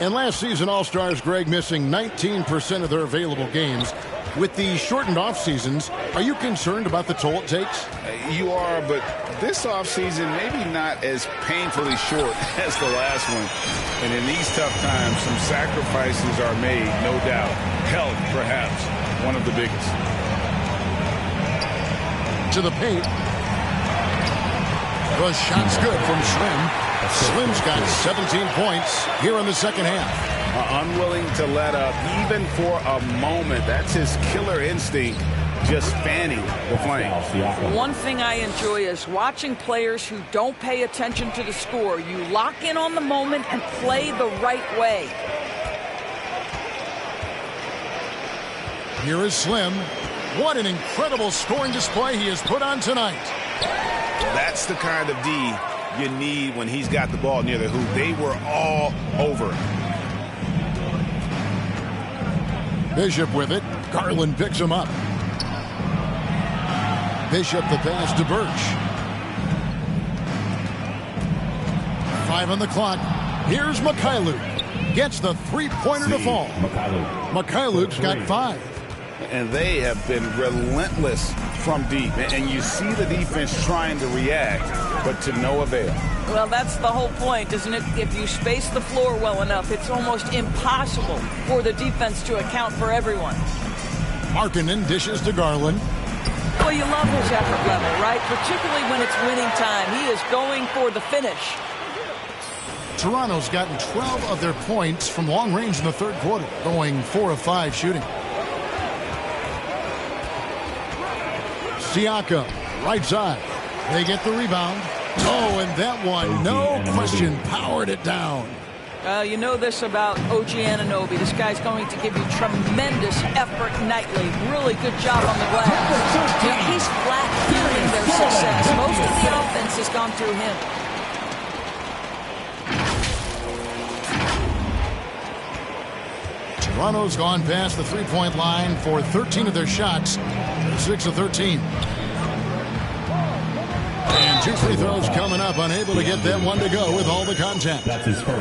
[SPEAKER 9] And last season, All-Stars, Greg, missing 19% of their available games. With the shortened off seasons, are you concerned about the toll it takes?
[SPEAKER 11] You are, but this offseason maybe not as painfully short as the last one. And in these tough times, some sacrifices are made, no doubt. Health, perhaps, one of the biggest.
[SPEAKER 9] To the paint. The shot's good from Slim. Slim's got 17 points here in the second half.
[SPEAKER 11] Unwilling to let up even for a moment. That's his killer instinct, just fanning the flame.
[SPEAKER 12] One thing I enjoy is watching players who don't pay attention to the score. You lock in on the moment and play the right way.
[SPEAKER 9] Here is Slim. What an incredible scoring display he has put on tonight.
[SPEAKER 11] That's the kind of D you need when he's got the ball near the hoop. They were all over it.
[SPEAKER 9] Bishop with it. Garland picks him up. Bishop the pass to Birch. 5 on the clock. Here's Mikhailuk. Gets the three-pointer to fall. Mikhailuk's got 5.
[SPEAKER 11] And they have been relentless from deep. And you see the defense trying to react, but to no avail.
[SPEAKER 12] Well, that's the whole point, isn't it? If you space the floor well enough, it's almost impossible for the defense to account for everyone.
[SPEAKER 9] Markkanen dishes to Garland.
[SPEAKER 12] Well, you love his effort level, right? Particularly when it's winning time. He is going for the finish.
[SPEAKER 9] Toronto's gotten 12 of their points from long range in the third quarter, going 4 of 5 shooting. Siakam, right side. They get the rebound. Oh, and that one, no question, powered it down.
[SPEAKER 12] You know this about OG Anunoby. This guy's going to give you tremendous effort nightly. Really good job on the glass. He's flat fueling their success. Most of the offense has gone through him.
[SPEAKER 9] Toronto's gone past the three-point line for 13 of their shots. 6 of 13. And 2 free throws coming up, unable to get that one to go with all the contact.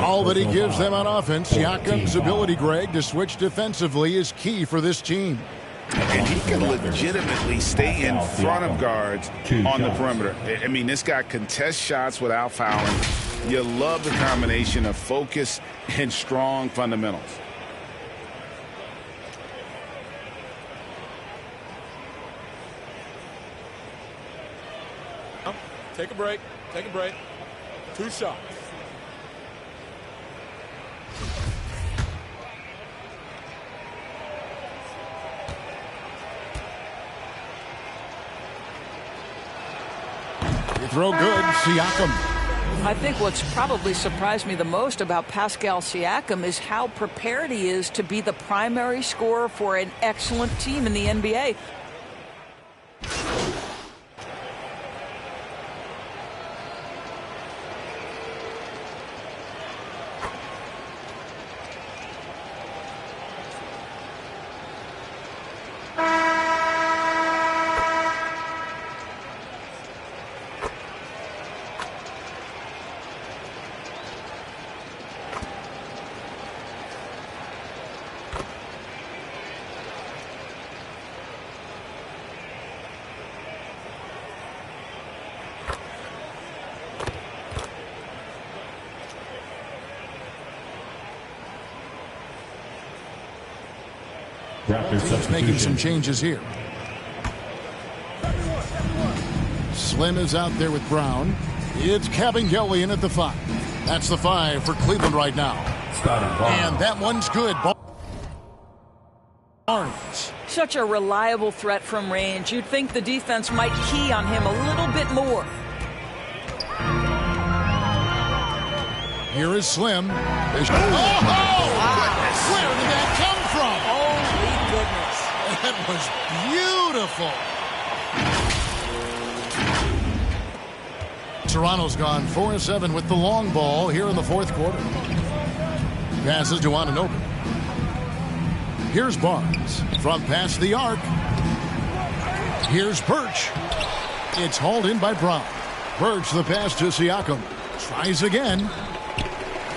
[SPEAKER 9] All that he gives them on offense, Siakam's ability, Greg, to switch defensively is key for this team.
[SPEAKER 11] And he can legitimately stay in front of guards on the perimeter. I mean, this guy contests shots without fouling. You love the combination of focus and strong fundamentals.
[SPEAKER 13] Take a break. Take a break. 2 shots.
[SPEAKER 9] You throw good, Siakam.
[SPEAKER 12] I think what's probably surprised me the most about Pascal Siakam is how prepared he is to be the primary scorer for an excellent team in the NBA.
[SPEAKER 9] He's making some changes here. Slim is out there with Brown. It's Cabangeli in at the 5. That's the 5 for Cleveland right now. And that one's good. Barnes.
[SPEAKER 12] Such a reliable threat from range. You'd think the defense might key on him a little bit more.
[SPEAKER 9] Here is Slim. Where did that come from?
[SPEAKER 12] Holy goodness.
[SPEAKER 9] That was beautiful. Toronto's gone 4-7 with the long ball here in the fourth quarter. Passes to Anunoby. Here's Barnes from past the arc. Here's Birch. It's hauled in by Brown. Birch the pass to Siakam. Tries again.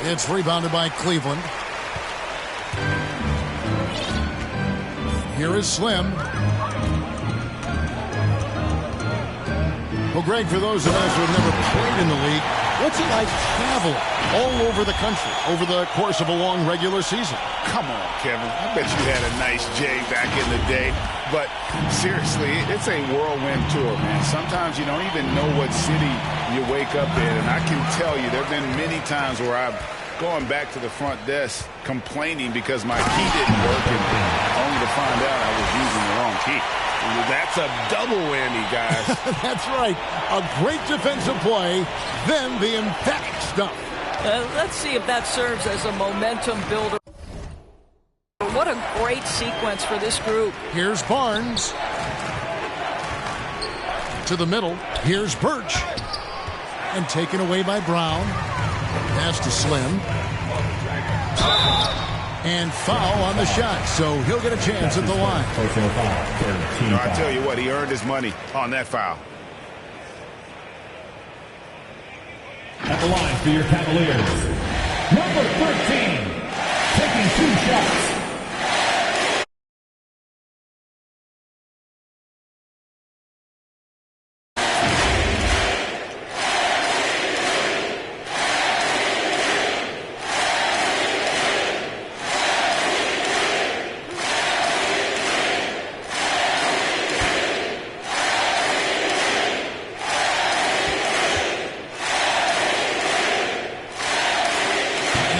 [SPEAKER 9] It's rebounded by Cleveland. Here is Slim. Well, Greg, for those of us who have never played in the league, what's it like traveling all over the country over the course of a long regular season?
[SPEAKER 11] Come on, Kevin. I bet you had a nice J back in the day. But seriously, it's a whirlwind tour, man. Sometimes you don't even know what city you wake up in. And I can tell you there have been many times where I've gone back to the front desk complaining because my key didn't work, and only to find out I was using the wrong key. That's a double whammy, guys.
[SPEAKER 9] That's right. A great defensive play, then the emphatic stuff.
[SPEAKER 12] Let's see if that serves as a momentum builder. What a great sequence for this group.
[SPEAKER 9] Here's Barnes. To the middle. Here's Birch. And taken away by Brown. Pass to Slim. And foul on the shot, so he'll get a chance at the line.
[SPEAKER 11] I tell you what, he earned his money on that foul.
[SPEAKER 4] At the line for your Cavaliers, number 13, taking 2 shots.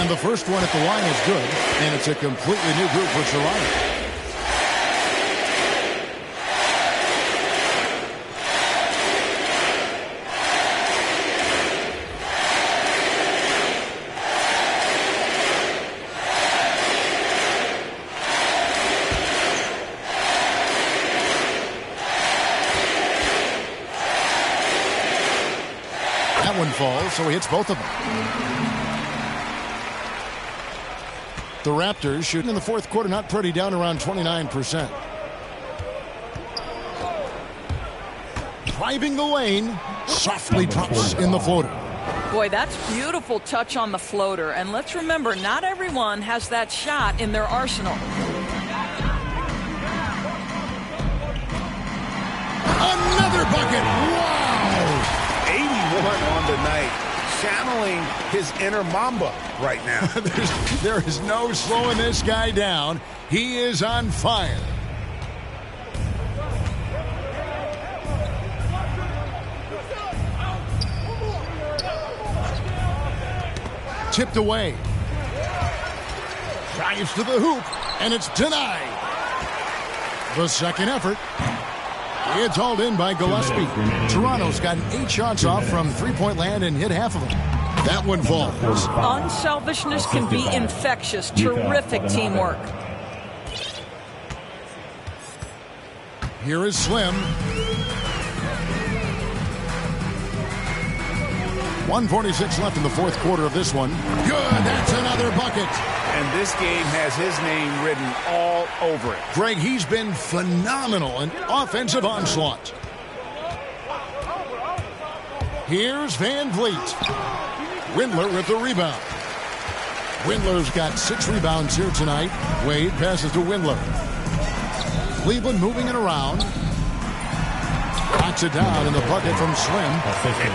[SPEAKER 9] The first one at the line is good, and it's a completely new group for Toronto. That one falls, so he hits both of them. The Raptors shooting in the fourth quarter, not pretty, down around 29%. Driving the lane, softly drops in the floater.
[SPEAKER 12] Boy, that's beautiful touch on the floater. And let's remember, not everyone has that shot in their arsenal.
[SPEAKER 9] Another bucket! Wow!
[SPEAKER 11] 81 on the night. Channeling his inner Mamba right now.
[SPEAKER 9] There is no slowing this guy down. He is on fire. Tipped away. Drives to the hoop, and it's denied. The second effort. It's hauled in by Gillespie. Toronto's gotten 8 shots off from three-point land and hit half of them. That one falls.
[SPEAKER 12] Unselfishness can be infectious. Terrific teamwork.
[SPEAKER 9] Here is Slim. 1:46 left in the fourth quarter of this one. Good, that's another bucket.
[SPEAKER 11] And this game has his name written all over it.
[SPEAKER 9] Greg, he's been phenomenal in offensive onslaught. Here's Van Vliet. Windler with the rebound. Windler's got 6 rebounds here tonight. Wade passes to Windler. Cleveland moving it around. Knocks it down in the bucket from Slim.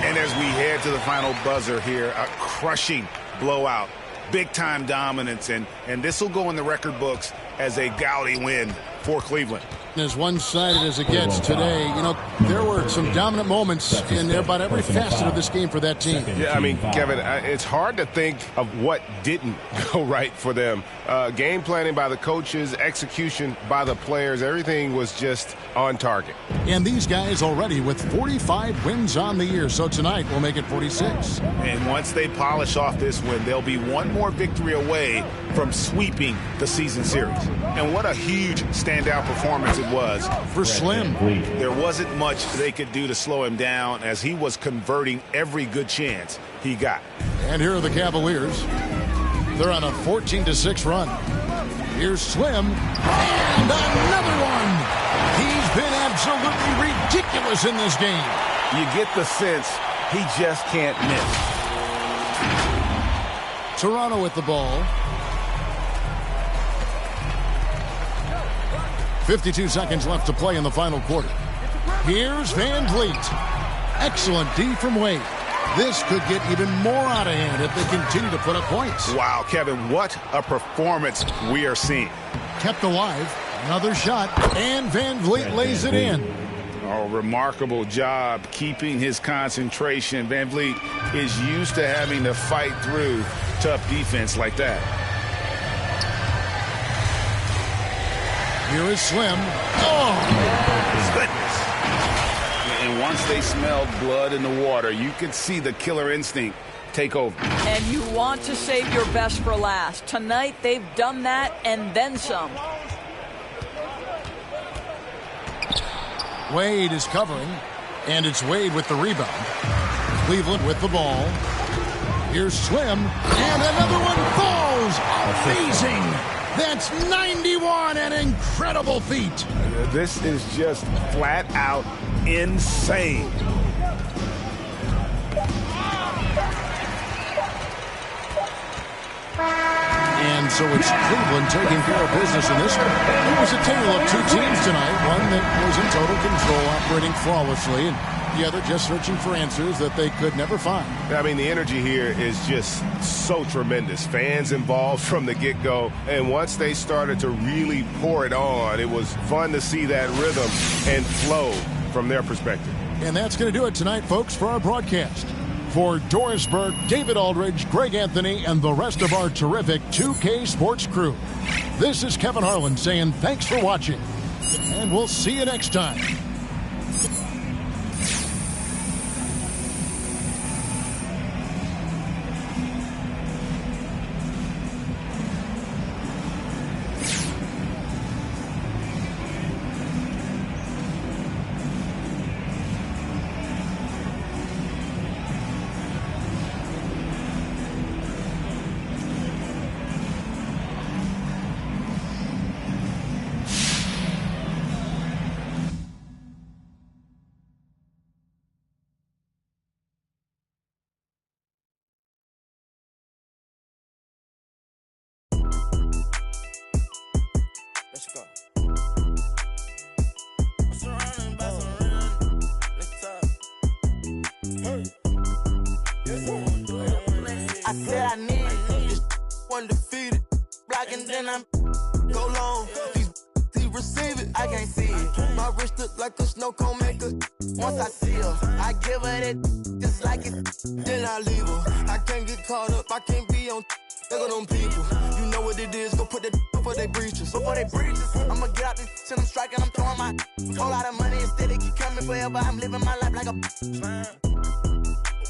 [SPEAKER 11] And as we head to the final buzzer here, a crushing blowout. Big-time dominance, and this will go in the record books as a gaudy win for Cleveland.
[SPEAKER 9] As one-sided as it gets today, you know, there were some dominant moments in about every facet of this game for that team.
[SPEAKER 14] Yeah, I mean, Kevin, it's hard to think of what didn't go right for them. Game planning by the coaches, execution by the players, everything was just on target.
[SPEAKER 9] And these guys already with 45 wins on the year, so tonight we'll make it 46.
[SPEAKER 11] And once they polish off this win, they'll be one more victory away from sweeping the season series. And what a huge standout performance it was
[SPEAKER 9] for Slim.
[SPEAKER 11] There wasn't much they could do to slow him down as he was converting every good chance he got.
[SPEAKER 9] And here are the Cavaliers. They're on a 14-6 run. Here's Slim. And another one. He's been absolutely ridiculous in this game.
[SPEAKER 11] You get the sense he just can't miss.
[SPEAKER 9] Toronto with the ball. 52 seconds left to play in the final quarter. Here's Van Vliet. Excellent D from Wade. This could get even more out of hand if they continue to put up points.
[SPEAKER 11] Wow, Kevin, what a performance we are seeing.
[SPEAKER 9] Kept alive. Another shot. And Van Vliet lays it in.
[SPEAKER 11] Oh, remarkable job keeping his concentration. Van Vliet is used to having to fight through tough defense like that.
[SPEAKER 9] Here is Slim. Oh,
[SPEAKER 11] goodness. And once they smelled blood in the water, you could see the killer instinct take over.
[SPEAKER 12] And you want to save your best for last. Tonight, they've done that and then some.
[SPEAKER 9] Wade is covering, and it's Wade with the rebound. Cleveland with the ball. Here's Slim, and another one falls. Amazing. That's 91, an incredible feat.
[SPEAKER 11] This is just flat out insane.
[SPEAKER 9] And so it's Cleveland taking care of business in this one. It was a tale of two teams tonight. One that was in total control, operating flawlessly, and the other just searching for answers that they could never find.
[SPEAKER 14] I mean, the energy here is just so tremendous. Fans involved from the get-go, and once they started to really pour it on, it was fun to see that rhythm and flow from their perspective.
[SPEAKER 9] And that's going to do it tonight, folks, for our broadcast. For Doris Burke, David Aldridge, Greg Anthony, and the rest of our terrific 2K Sports crew, this is Kevin Harlan saying thanks for watching, and we'll see you next time.
[SPEAKER 5] Let's go. I said I need this undefeated. Blocking, then I'm go long. These receive it, I can't see it. My wrist look like a snow cone maker. Once I see her, I give her that just like it. Then I leave her. I can't get caught up, I can't be on. Look at them people. You know what it is. Go put that before they breaches. Before they breaches, I'ma get out this shit. I'm striking. I'm throwing my whole lot of money instead. It keep coming forever. I'm living my life like a.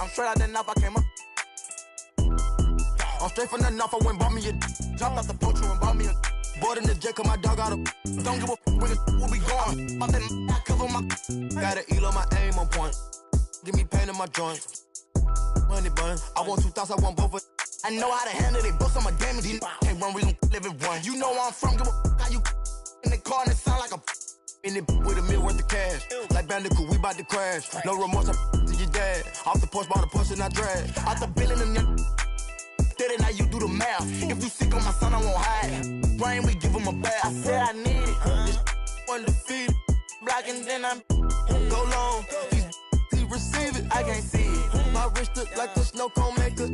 [SPEAKER 5] I'm straight out the knife. I came up. I'm straight from the knife. I went bought me a. Jumped out the poacher and bought me a. Bought in the jet 'cause my dog out of. Don't give a when the will be gone. Off that I cover my. Gotta eat on my aim on point. Give me pain in my joints. Money bun. I want 2,000. I want both of. I know how to handle it, both on my damage. Can't run, we gon' live it one. You know where I'm from, give a how you in the car and it sound like a in it with $1 million worth of cash. Like Bandicoot, we bout to crash. No remorse, I'm to your dad. Off the porch, bought a push and I drag. Out the billing and then did it, now you do the math. If you sick on my son, I won't hide. Brain, we give him a bath. I said I need it. This undefeated. Blocking, then I'm go long. These receive it, I can't see it. My wrist look like a snow cone maker.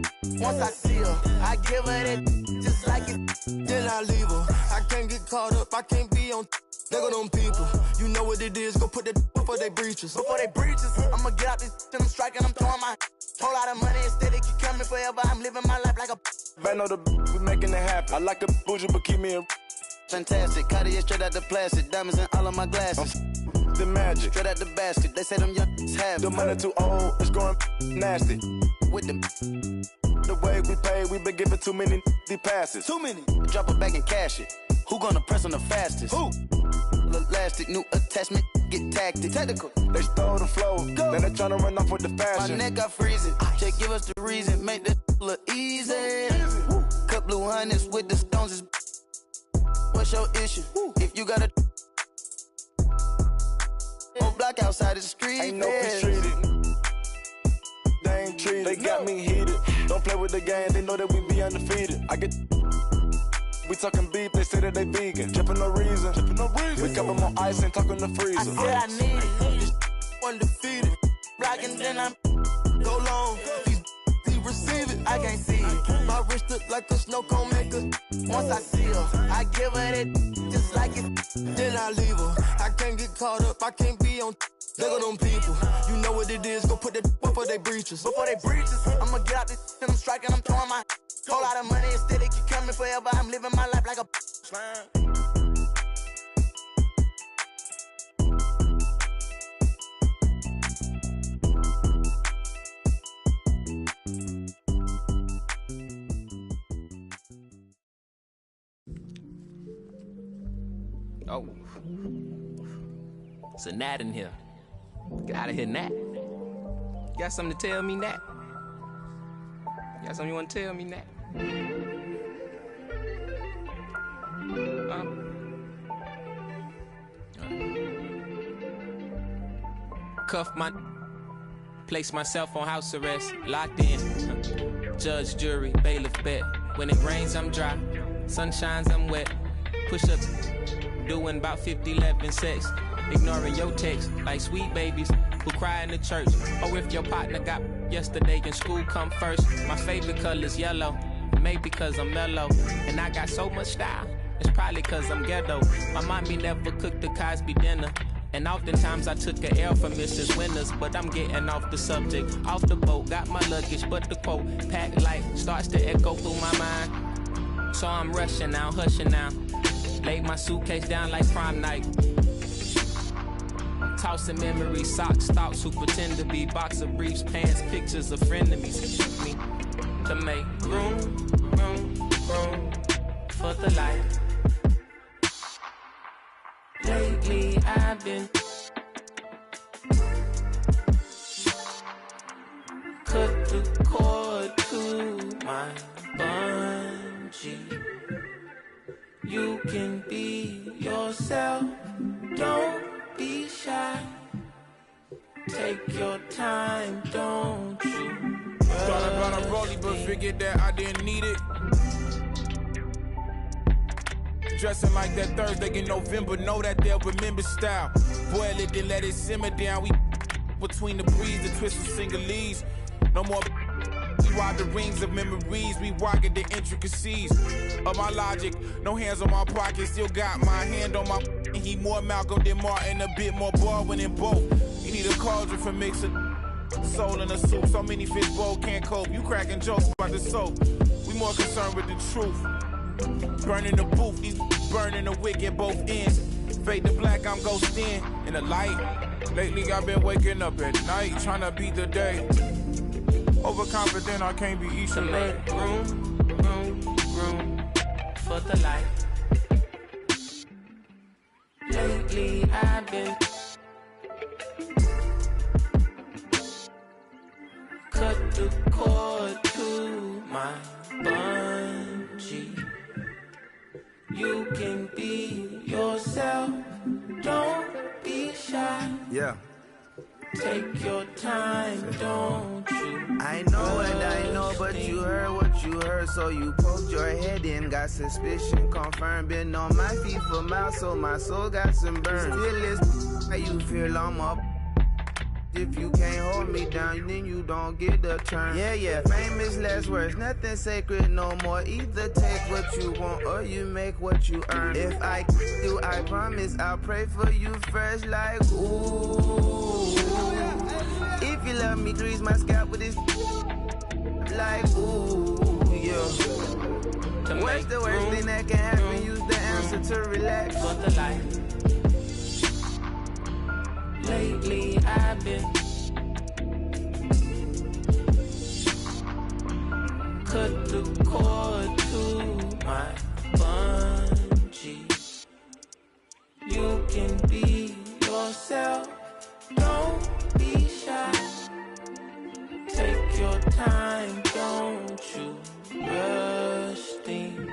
[SPEAKER 5] Once I see her, I give her that just like it. Then I leave her. I can't get caught up, I can't be on. There go them people, you know what it is. Go put that before they breaches. Before they breaches, I'ma get out this and I'm striking, I'm throwing my whole lot of money instead. It keep coming forever. I'm living my life like a.
[SPEAKER 6] I know the we making it happen. I like a bougie, but keep me a fantastic. Cartier straight out the plastic, diamonds in all of my glasses. The magic straight out the basket. They say them young have the money too old. It's growing nasty. With the way we pay, we been giving too many passes. Too many. Drop a bag and cash it. Who gonna press on the fastest? Who? Elastic, new attachment, get tactic. Technical. They stole the flow. Go. Then they tryna run off with the fashion. My neck got freezing. Just give us the reason. Make this look easy. Cut blue hundreds with the stones. What's your issue? If you got a whole block outside the street, ain't no peace treated. They ain't treated. They got me heated. Don't play with the game. They know that we be undefeated. I get. We talking beef, they say that they vegan. Trippin' no reason. We cover more ice and talking the freezer.
[SPEAKER 5] I said I need it. This undefeated. Blocking, then I'm go long. He receive it, I can't see it. My wrist look like a snow cone maker. Once I see her, I give her that just like it. Then I leave her. I can't get caught up, I can't be on. There go them people, you know what it is. Go put that before they breaches. Before they breaches, I'ma get out this and I'm striking, I'm throwing my whole lot of money instead. It keep coming forever. I'm living my life like a slime.
[SPEAKER 15] Oh, it's a gnat in here. Get out of here, gnat. Got something to tell me, gnat? Got something you want to tell me, gnat? Cuff my, place myself on house arrest, locked in. Judge, jury, bailiff, bet. When it rains, I'm dry. Sun shines, I'm wet. Push up, doing about 50-11 sex. Ignoring your text like sweet babies who cry in the church. Or if your partner got yesterday in school, come first. My favorite color's yellow. Maybe cause I'm mellow. And I got so much style. It's probably cause I'm ghetto. My mommy never cooked the Cosby dinner. And oftentimes I took a L for Mrs. Winters. But I'm getting off the subject. Off the boat, got my luggage. But the quote, packed light, starts to echo through my mind. So I'm rushing now, hushing now. Laid my suitcase down like prom night. Tossing memories, socks, thoughts who pretend to be boxer briefs, pants, pictures of frenemies. Me to make room for the light. Lately I've been cut the cord to my bungee. You can be yourself, don't be shy. Take your time, don't you?
[SPEAKER 16] Thought about a rollie, but figured that I didn't need it. Dressing like that Thursday in November, know that they'll remember style. Boil it, then let it simmer down. We between the breeze, the twist of singlese. No more. We ride the rings of memories. We rocket the intricacies of my logic. No hands on my pocket, still got my hand on my. He more Malcolm than Martin, a bit more Baldwin than both. You need a cauldron for mixing soul in a soup. So many fish bowl can't cope. You cracking jokes about the soap. We more concerned with the truth. Burning the booth, these burning the wick at both ends. Fade to black, I'm ghosting in the light. Lately I've been waking up at night, trying to beat the day. Overconfident, I can't be each
[SPEAKER 15] to make room for the light. Lately I've been cut the cord to my bungee. You can be yourself, don't be shy.
[SPEAKER 17] Yeah.
[SPEAKER 15] Take your time, don't you?
[SPEAKER 17] I know and I know, but you heard what you heard, so you poked your head in, got suspicion confirmed. Been on my feet for miles, so my soul got some burn. Still is how you feel I'm up. If you can't hold me down, then you don't get the turn. Yeah, famous last words, nothing sacred no more. Either take what you want or you make what you earn. If I do, I promise I'll pray for you first, like ooh. If you love me, grease my scalp with this, like ooh, yeah. What's the worst thing that can happen? Use the answer to relax.
[SPEAKER 15] For the life. Lately I've been cut the cord to my bungee. You can be yourself, don't be shy. Take your time, don't you rush things.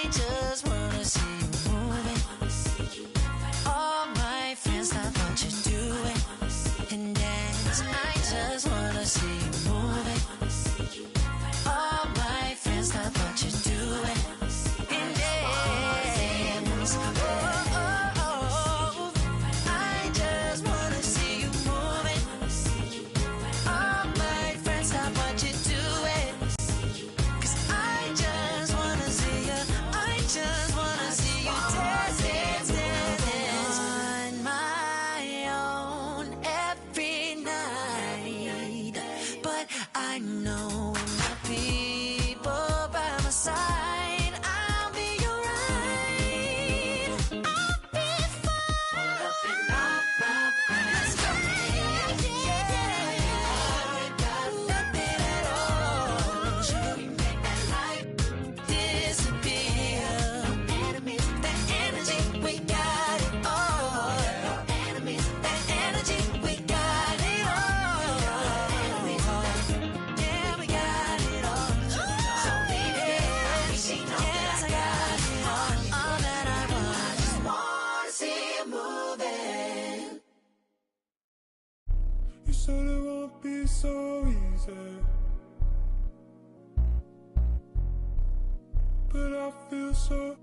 [SPEAKER 18] I just wanna see you moving. All my friends love what you're doing. And dance, I just wanna see you moving. All my friends love what you're doing. And dance, oh, oh, oh. I just wanna see you moving. All my friends love what you're doing. 'Cause I just wanna see you, I just wanna see you dance, dance, dance, dance. On my own every night. But I know when my people by my side, I'll be alright. I'll be fine. Let's go. Yeah. Got nothing at all. Should we make that light disappear? Enemies, that energy, we got it all. Enemies, that energy, we got it all. Yeah, we got it all. So baby, yes, I got it all that I want. I just wanna see you moving.
[SPEAKER 19] You said it won't be so easy, but I feel so